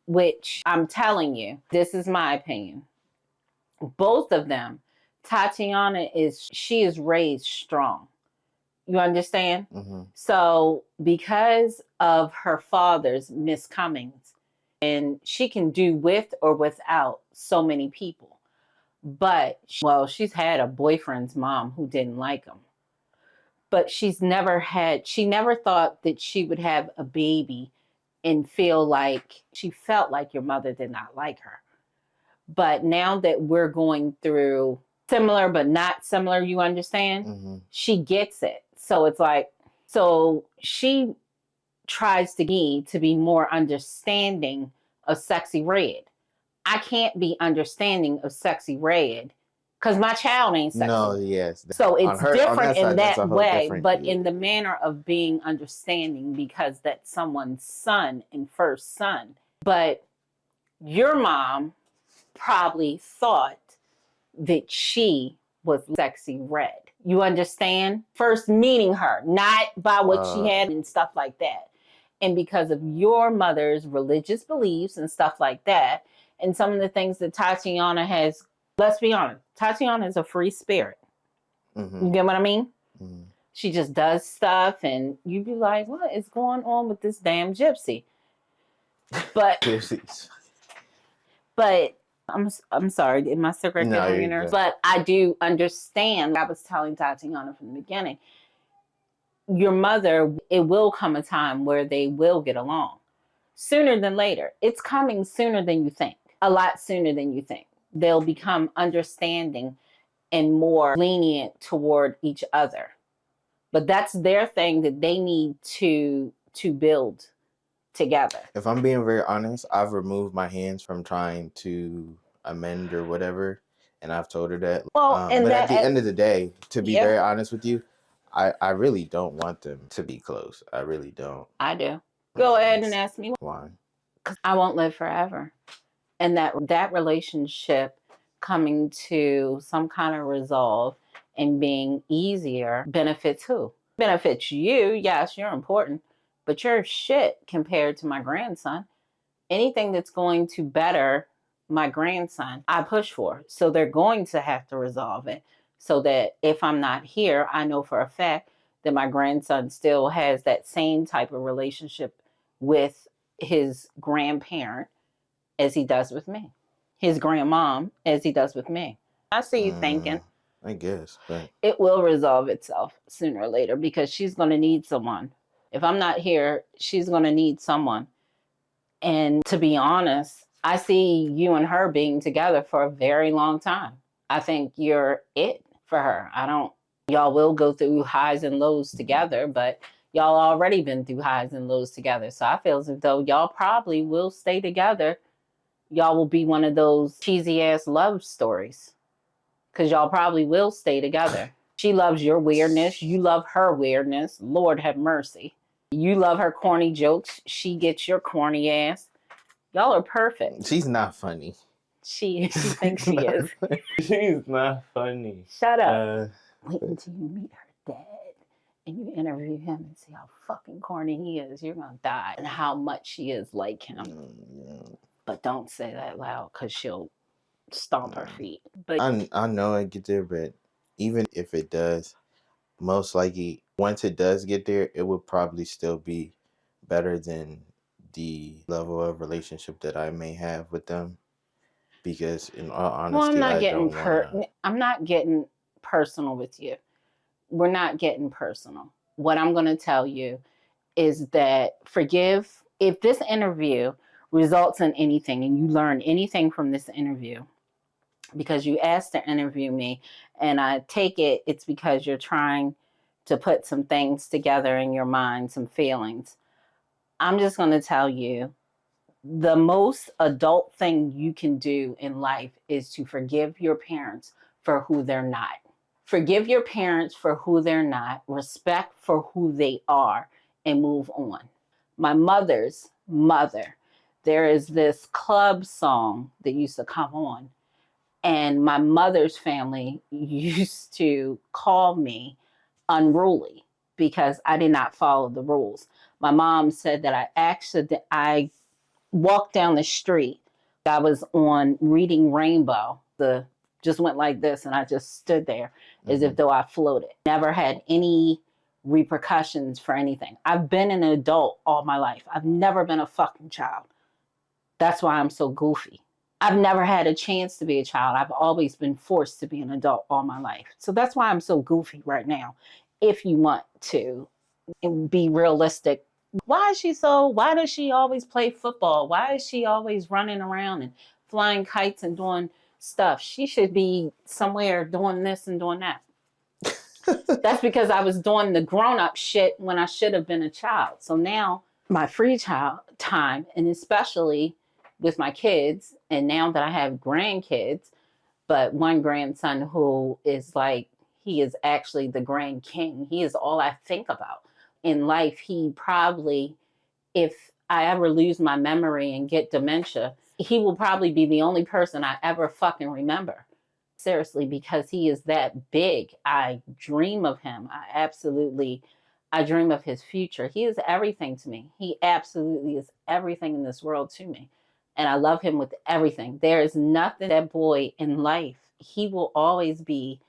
which I'm telling you, this is my opinion. Both of them, Tatiana she is raised strong. You understand? Mm-hmm. So because of her father's miscomings, and she can do with or without so many people. But well, she's had a boyfriend's mom who didn't like him. But she never thought that she would have a baby and she felt like your mother did not like her. But now that we're going through similar but not similar, you understand? Mm-hmm. She gets it. So it's like, so she tries to be more understanding of Sexy Red. I can't be understanding of Sexy Red because my child ain't sexy. No, yes. So it's different in That's a that whole way, different. but Yeah. in the manner of being understanding because that's someone's son and first son. But your mom probably thought that she was Sexy Red. You understand? First meeting her, not by what she had and stuff like that. And because of your mother's religious beliefs and stuff like that, and some of the things that Tatiana has, let's be honest, Tatiana is a free spirit. Mm-hmm. You get what I mean? Mm-hmm. She just does stuff, and you'd be like, what is going on with this damn gypsy? But Gypsies. But I'm sorry, did my cigarette get No, on you're your nerves? good. But I do understand. I was telling Tatiana from the beginning, your mother, it will come a time where they will get along sooner than later. It's coming sooner than you think, a lot sooner than you think. They'll become understanding and more lenient toward each other. But that's their thing that they need to build together. If I'm being very honest, I've removed my hands from trying to amend or whatever, and I've told her that. Well, and but that at the end of the day, to be yeah, very honest with you, I really don't want them to be close. I really don't. I do. Go ahead and It's- ask me why. because I won't live forever. And that relationship coming to some kind of resolve and being easier benefits who? Benefits you. Yes, you're important, but you're shit compared to my grandson. Anything that's going to better my grandson, I push for. So they're going to have to resolve it so that if I'm not here, I know for a fact that my grandson still has that same type of relationship with his grandparent as he does with me, his grandmom as he does with me. I see you thinking. I guess, but It will resolve itself sooner or later because she's going to need someone. If I'm not here, she's going to need someone. And to be honest, I see you and her being together for a very long time. I think you're it for her. Y'all will go through highs and lows together, but y'all already been through highs and lows together. So I feel as though y'all probably will stay together. Y'all will be one of those cheesy ass love stories because y'all probably will stay together. She loves your weirdness. You love her weirdness. Lord have mercy. You love her corny jokes. She gets your corny ass. Y'all are perfect. she's not funny. She thinks she is. She's not funny. Shut up. Wait until you meet her dad and you interview him and see how fucking corny he is. You're gonna die. And how much she is like him. But don't say that loud because she'll stomp her feet. But I know it get there, but even if it does, most likely once it does get there, it would probably still be better than the level of relationship that I may have with them. Because in all honesty, I don't want to. I'm not getting personal with you. We're not getting personal. What I'm going to tell you is that forgive if this interview results in anything and you learn anything from this interview, because you asked to interview me, and I take it it's because you're trying to put some things together in your mind, some feelings. I'm just going to tell you, the most adult thing you can do in life is to forgive your parents for who they're not. Forgive your parents for who they're not, respect for who they are, and move on. My mother's mother, there is this club song that used to come on, and my mother's family used to call me unruly because I did not follow the rules. My mom said that I walked down the street. I was on Reading Rainbow. The just went like this, and I just stood there as if though I floated. Never had any repercussions for anything. I've been an adult all my life. I've never been a fucking child. That's why I'm so goofy. I've never had a chance to be a child. I've always been forced to be an adult all my life. So that's why I'm so goofy right now. If you want to be realistic, why does she always play football? Why is she always running around and flying kites and doing stuff? She should be somewhere doing this and doing that. That's because I was doing the grown-up shit when I should have been a child. So now my free child time, and especially with my kids, and now that I have grandkids, but one grandson who is like, he is actually the grand king. He is all I think about in life. He probably, if I ever lose my memory and get dementia, he will probably be the only person I ever fucking remember. Seriously, because he is that big. I dream of him. I dream of his future. He is everything to me. He absolutely is everything in this world to me. And I love him with everything. There is nothing, that boy in life, he will always be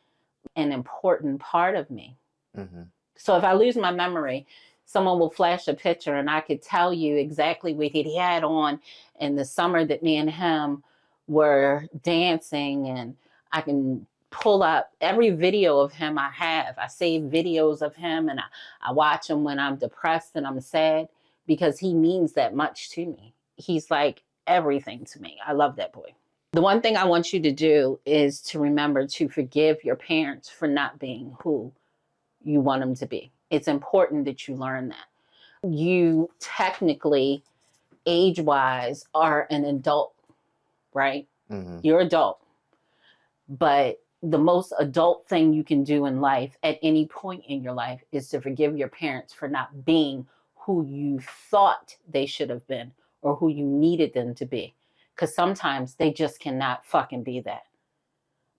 an important part of me. Mm-hmm. So if I lose my memory, someone will flash a picture and I could tell you exactly what he had on in the summer that me and him were dancing, and I can pull up every video of him I have. I save videos of him, and I watch him when I'm depressed and I'm sad, because he means that much to me. He's like everything to me. I love that boy. The one thing I want you to do is to remember to forgive your parents for not being who you want them to be. It's important that you learn that. You technically, age wise, are an adult, right? Mm-hmm. You're adult. But the most adult thing you can do in life at any point in your life is to forgive your parents for not being who you thought they should have been or who you needed them to be. Because sometimes they just cannot fucking be that.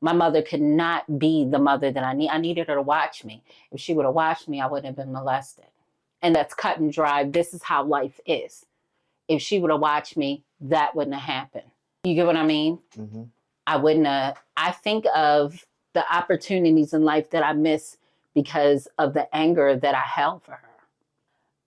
My mother could not be the mother that I need. I needed her to watch me. If she would have watched me, I wouldn't have been molested. And that's cut and dry. This is how life is. If she would have watched me, that wouldn't have happened. You get what I mean? Mm-hmm. I wouldn't have. I think of the opportunities in life that I miss because of the anger that I held for her.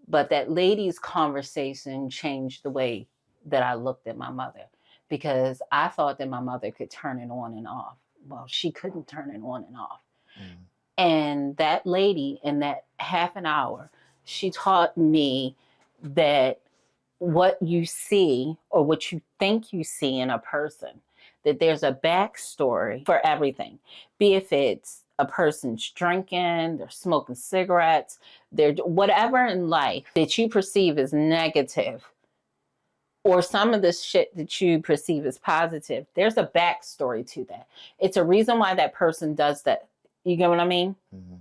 But that lady's conversation changed the way that I looked at my mother, because I thought that my mother could turn it on and off. Well, she couldn't turn it on and off. Mm. And that lady, in that half an hour, she taught me that what you see or what you think you see in a person, that there's a backstory for everything. Be if it's a person's drinking, they're smoking cigarettes, they're whatever in life that you perceive as negative, or some of this shit that you perceive as positive, there's a backstory to that. It's a reason why that person does that. You get what I mean? Mm-hmm.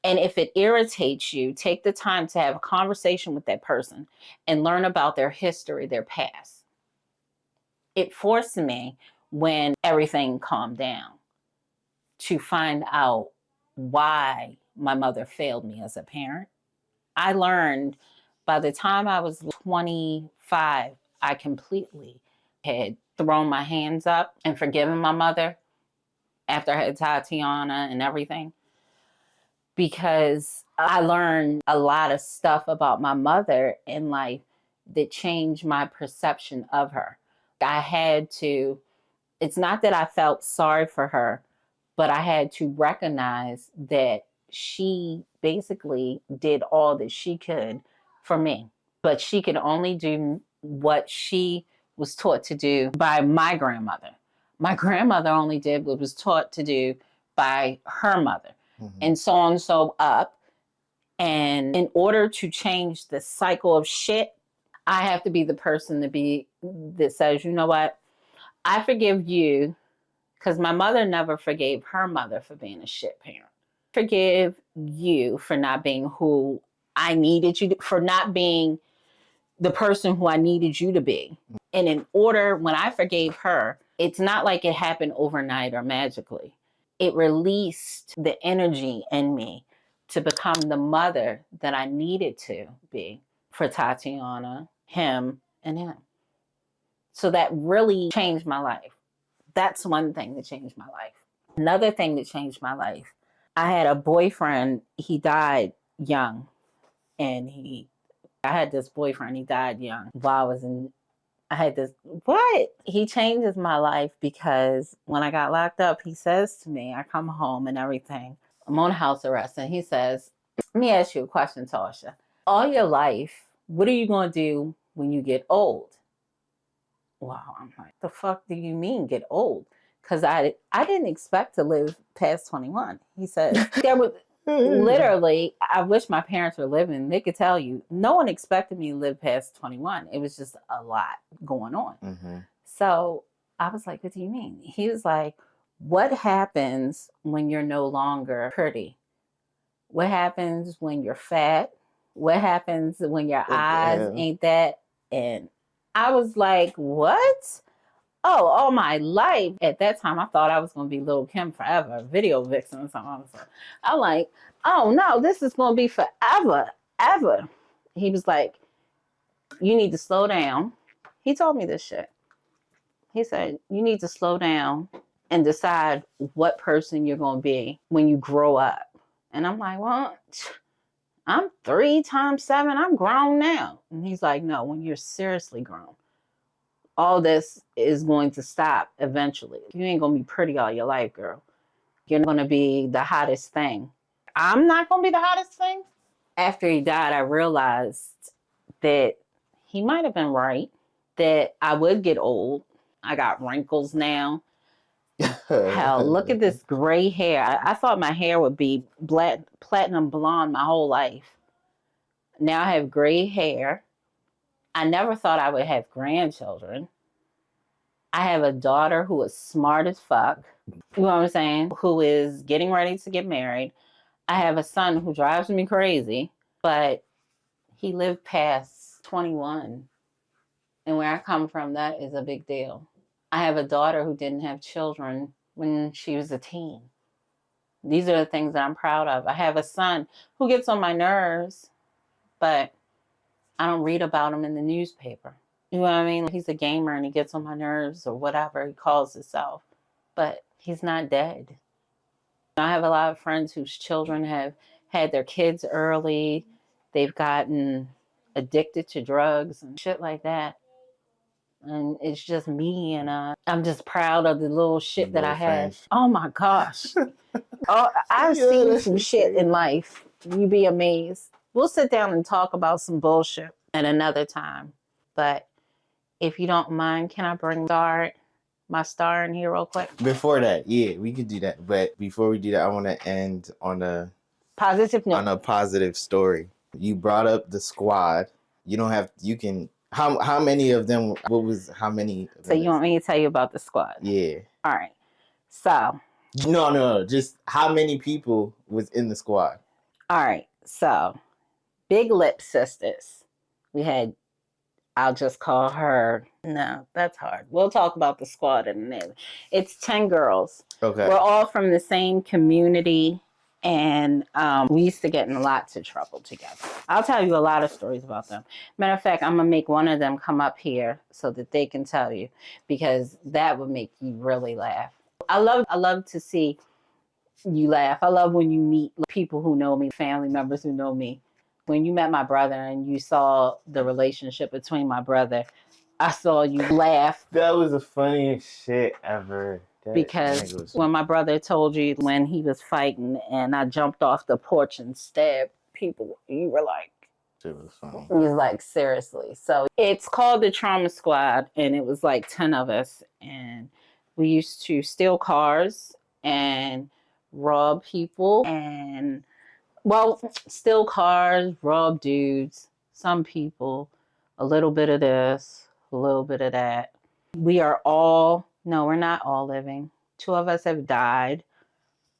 And if it irritates you, take the time to have a conversation with that person and learn about their history, their past. It forced me, when everything calmed down, to find out why my mother failed me as a parent. I learned by the time I was 25, I completely had thrown my hands up and forgiven my mother after I had Tatiana and everything, because I learned a lot of stuff about my mother in life that changed my perception of her. I had to, it's not that I felt sorry for her, but I had to recognize that she basically did all that she could for me. But she could only do what she was taught to do by my grandmother. My grandmother only did what was taught to do by her mother, and so on and so up. And in order to change the cycle of shit, I have to be the person that says, you know what? I forgive you, because my mother never forgave her mother for being a shit parent. Forgive you for not being who I needed you to, for not being the person who I needed you to be. And in order, when I forgave her, it's not like it happened overnight or magically. It released the energy in me to become the mother that I needed to be for Tatiana, him, and him. So that really changed my life. That's one thing that changed my life. Another thing that changed my life, I had a boyfriend, he died young. And I had this boyfriend, he died young while I had this, what? He changes my life because when I got locked up, he says to me, I come home and everything, I'm on house arrest, and he says, let me ask you a question, Tasha. All your life, what are you going to do when you get old? Wow, I'm like, the fuck do you mean get old? Because I didn't expect to live past 21. He said, there was literally, I wish my parents were living. They could tell you, no one expected me to live past 21. It was just a lot going on. So I was like, what do you mean? He was like, what happens when you're no longer pretty? What happens when you're fat? What happens when your eyes ain't that? And I was like, what? Oh, all my life. At that time, I thought I was going to be Lil' Kim forever, video vixen or something. I'm like, oh no, this is going to be forever, ever. He was like, you need to slow down. He told me this shit. He said, you need to slow down and decide what person you're going to be when you grow up. And I'm like, well, I'm 3 times 7. I'm grown now. And he's like, no, when you're seriously grown, all this is going to stop eventually. You ain't going to be pretty all your life, girl. You're going to be the hottest thing. I'm not going to be the hottest thing. After he died, I realized that he might have been right, that I would get old. I got wrinkles now. Hell, look at this gray hair. I thought my hair would be black, platinum blonde my whole life. Now I have gray hair. I never thought I would have grandchildren. I have a daughter who is smart as fuck. You know what I'm saying? Who is getting ready to get married. I have a son who drives me crazy, but he lived past 21. And where I come from, that is a big deal. I have a daughter who didn't have children when she was a teen. These are the things that I'm proud of. I have a son who gets on my nerves, but I don't read about him in the newspaper. You know what I mean? He's a gamer and he gets on my nerves or whatever he calls himself, but he's not dead. I have a lot of friends whose children have had their kids early. They've gotten addicted to drugs and shit like that. And it's just me, and I'm just proud of the little shit that I had. Oh my gosh. I've seen some shit in life. You'd be amazed. We'll sit down and talk about some bullshit at another time. But if you don't mind, can I bring my star in here real quick? Before that, yeah, we could do that. But before we do that, I want to end on a positive note. On a positive story. You brought up the squad. You don't have. You can. How many of them? What was how many? So you want me to tell you about the squad? Yeah. All right. So. No. Just how many people was in the squad? All right. So, Big Lip Sisters. We had. I'll just call her. No, that's hard. We'll talk about the squad in a minute. It's 10 girls. Okay. We're all from the same community, and we used to get in lots of trouble together. I'll tell you a lot of stories about them. Matter of fact, I'm gonna make one of them come up here so that they can tell you, because that would make you really laugh. I love to see you laugh. I love when you meet people who know me, family members who know me. When you met my brother and you saw the relationship between my brother, I saw you laugh. That was the funniest shit ever. Because when my brother told you when he was fighting and I jumped off the porch and stabbed people, you were like, It was funny. It was like, seriously. So it's called the Trauma Squad, and it was like 10 of us. And we used to steal cars and rob people and, well, steal cars, rob dudes, some people, a little bit of this, a little bit of that. We are all, no, we're not all living. 2 of us have died.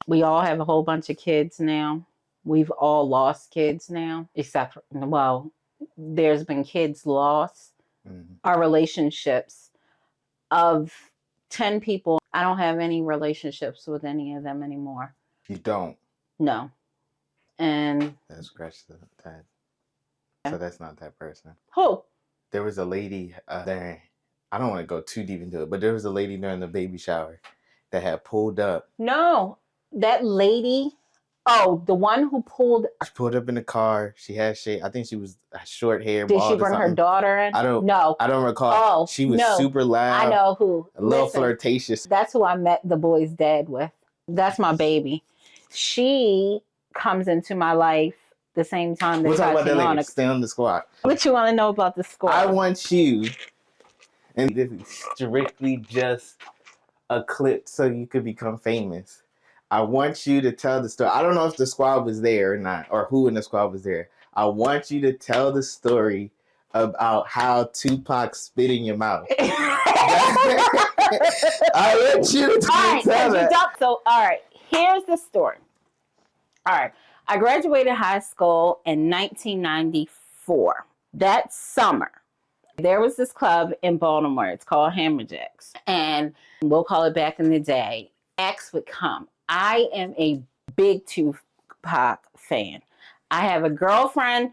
We all have a whole bunch of kids now. We've all lost kids now, except for, well, there's been kids lost. Mm-hmm. Our relationships of 10 people, I don't have any relationships with any of them anymore. You don't? No. And that's scratch that. So that's not that person. Who? There was a lady there. I don't want to go too deep into it, but there was a lady during the baby shower that had pulled up. No, that lady. Oh, the one who pulled. She pulled up in the car. She had shade. I think she was short hair. Did she bring her daughter in? I don't. No. I don't recall. Oh, she was super loud. I know who. A little flirtatious. That's who I met the boy's dad with. That's my baby. She comes into my life the same time that we'll talk about that later. Tatiana. Stay on the squad. What you want to know about the squad? I want you, and this is strictly just a clip so you could become famous. I want you to tell the story. I don't know if the squad was there or not, or who in the squad was there. I want you to tell the story about how Tupac spit in your mouth. I want you to tell that. So, all right, here's the story. All right, I graduated high school in 1994. That summer, there was this club in Baltimore. It's called Hammerjacks. And we'll call it back in the day. X would come. I am a big Tupac fan. I have a girlfriend.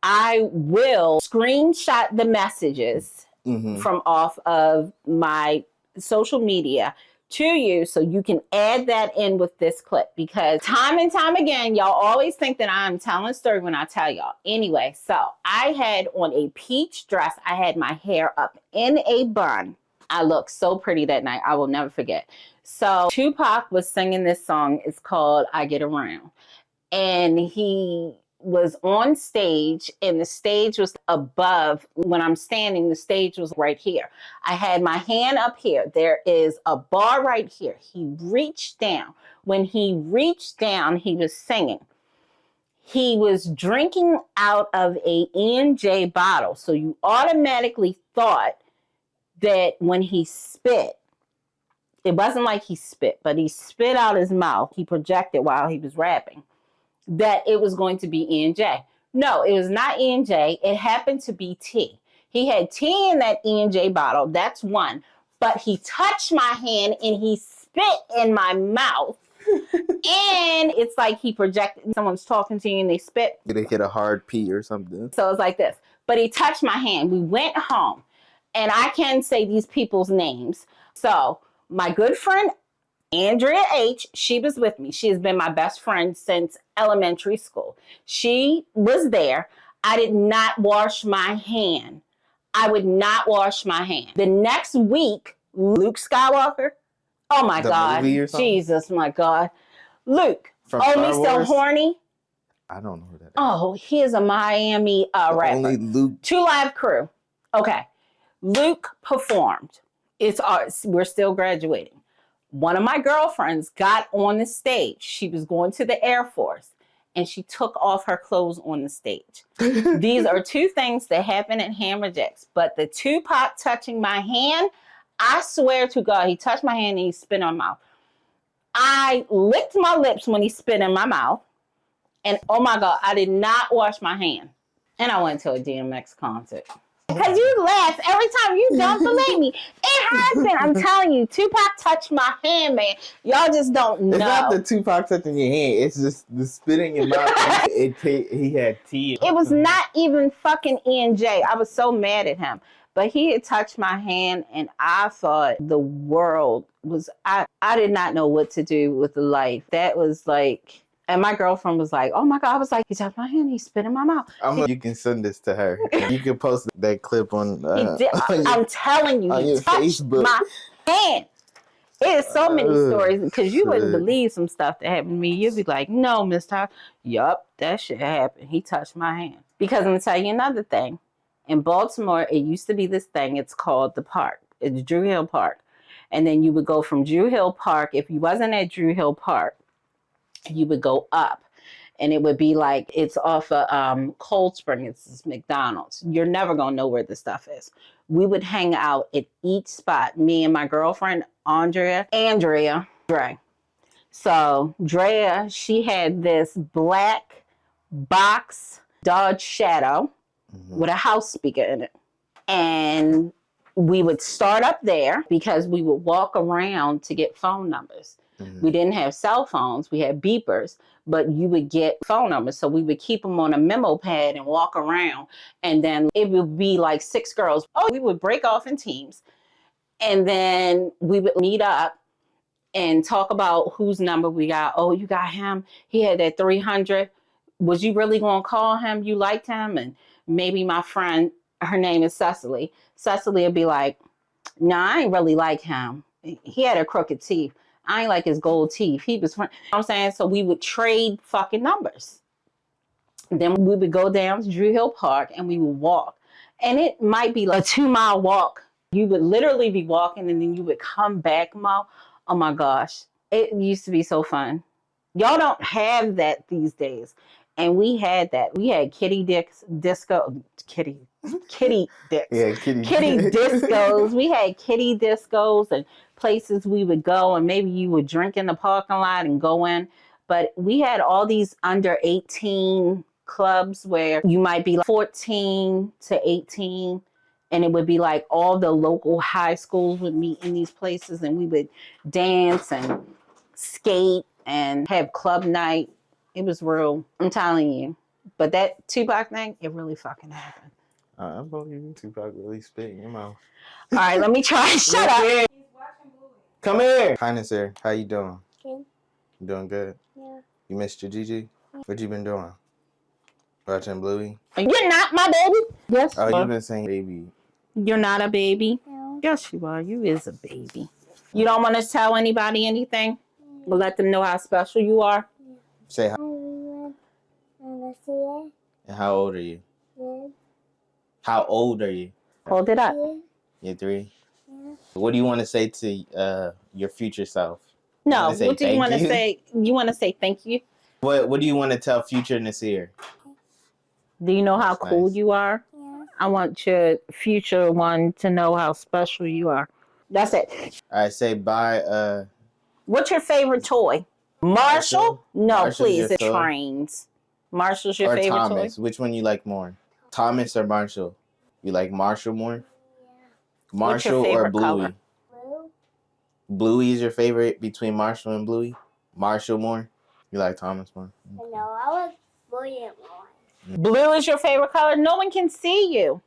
I will screenshot the messages from off of my social media to you so you can add that in with this clip, because time and time again, y'all always think that I'm telling a story when I tell y'all. Anyway, so I had on a peach dress. I had my hair up in a bun. I looked so pretty that night. I will never forget. So Tupac was singing this song. It's called I Get Around. And he was on stage, and the stage was above. When I'm standing, the stage was right here. I had my hand up here. There is a bar right here. He reached down. When he reached down, he was singing. He was drinking out of a E&J bottle. So you automatically thought that when he spit, it wasn't like he spit, but he spit out his mouth. He projected while he was rapping that it was going to be E&J. No, it was not E&J. It happened to be tea. He had tea in that E&J bottle. That's one. But he touched my hand and he spit in my mouth. And it's like he projected. Someone's talking to you and they spit. Did it hit a hard P or something? So it's like this. But he touched my hand. We went home. And I can say these people's names. So my good friend, Andrea H., she was with me. She has been my best friend since elementary school. She was there. I did not wash my hand. I would not wash my hand. The next week, Luke Skywalker. Oh my God. Jesus, my God. Luke. From Oh, Star me so Wars? horny. I don't know who that is. Oh, he is a Miami rapper. Only Luke. 2 Live Crew. Okay. Luke performed. It's ours. We're still graduating. One of my girlfriends got on the stage. She was going to the Air Force, and she took off her clothes on the stage. These are 2 things that happen at Hammerjacks. But the Tupac touching my hand, I swear to God, he touched my hand and he spit on my mouth. I licked my lips when he spit in my mouth. And oh my God, I did not wash my hand. And I went to a DMX concert. Because you laugh every time. You don't believe me. It has been. I'm telling you, Tupac touched my hand, man. Y'all just don't know. It's not the Tupac touching your hand. It's just the spit in your mouth. He had tea. It was not even fucking E&J. I was so mad at him. But he had touched my hand, and I thought the world was... I did not know what to do with life. That was like... And my girlfriend was like, oh my God. I was like, he touched my hand. He spit in my mouth. You can send this to her. You can post that clip on... I'm telling you, he touched Facebook. My hand. It is so many stories, because you wouldn't believe some stuff that happened to me. You'd be like, no, Miss Tyler. Yup, that shit happened. He touched my hand. Because I'm going to tell you another thing. In Baltimore, it used to be this thing. It's called the park. It's Drew Hill Park. And then you would go from Drew Hill Park. If you wasn't at Drew Hill Park, you would go up. And it would be like, it's off of Cold Spring. It's this McDonald's. You're never going to know where the stuff is. We would hang out at each spot. Me and my girlfriend, Andrea. Dre. So Drea, she had this black box Dodge Shadow with a house speaker in it. And we would start up there because we would walk around to get phone numbers. We didn't have cell phones. We had beepers, but you would get phone numbers. So we would keep them on a memo pad and walk around. And then it would be like 6 girls. Oh, we would break off in teams. And then we would meet up and talk about whose number we got. Oh, you got him. He had that 300. Was you really going to call him? You liked him? And maybe my friend, her name is Cecily. Cecily would be like, no, I ain't really like him. He had a crooked teeth. I ain't like his gold teeth. He was, you know what I'm saying? So we would trade fucking numbers. Then we would go down to Drew Hill Park and we would walk. And it might be like a 2-mile walk. You would literally be walking and then you would come back, Mo. Oh my gosh. It used to be so fun. Y'all don't have that these days. And we had that. We had kitty dicks, disco, kitty dicks. Yeah, kitty discos. We had kitty discos and places we would go, and maybe you would drink in the parking lot and go in. But we had all these under 18 clubs where you might be like 14 to 18. And it would be like all the local high schools would meet in these places, and we would dance and skate and have club night. It was real. I'm telling you. But that Tupac thing, it really fucking happened. I believe you. Tupac really spit in your mouth. All right, let me try. Shut up. Here. Come here. Highness here. How you doing? Good. You doing good? Yeah. You missed your Gigi? What you been doing? Watching Bluey? You're not my baby. Yes. Oh, you've been saying baby. You're not a baby. No. Yes, you are. You is a baby. You don't want to tell anybody anything? But let them know how special you are. Say hi. And see it. And how old are you? Yeah. How old are you? Hold it up. You're 3? Yeah. What do you want to say to your future self? No, wanna say what do you thank want to you? say? You want to say thank you? What do you want to tell future Nasir? Do you know how That's cool nice. you are? Yeah. I want your future one to know how special you are. That's it. I say bye. What's your favorite toy? Marshall? No, Marshall's please. your It toy? trains. Marshall's your Or favorite Thomas. toy? Which one you like more? Thomas or Marshall? You like Marshall more? Yeah. What's your Marshall or favorite Bluey? color? Blue. Bluey is your favorite between Marshall and Bluey? Marshall more? You like Thomas more? No, I was brilliant one. Blue is your favorite color? No one can see you.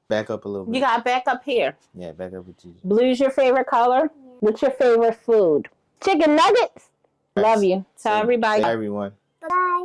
Back up a little bit. You got to back up here. Yeah, back up with you. Blue's your favorite color? Yeah. What's your favorite food? Chicken nuggets. Love you. Tell Say everybody. everyone.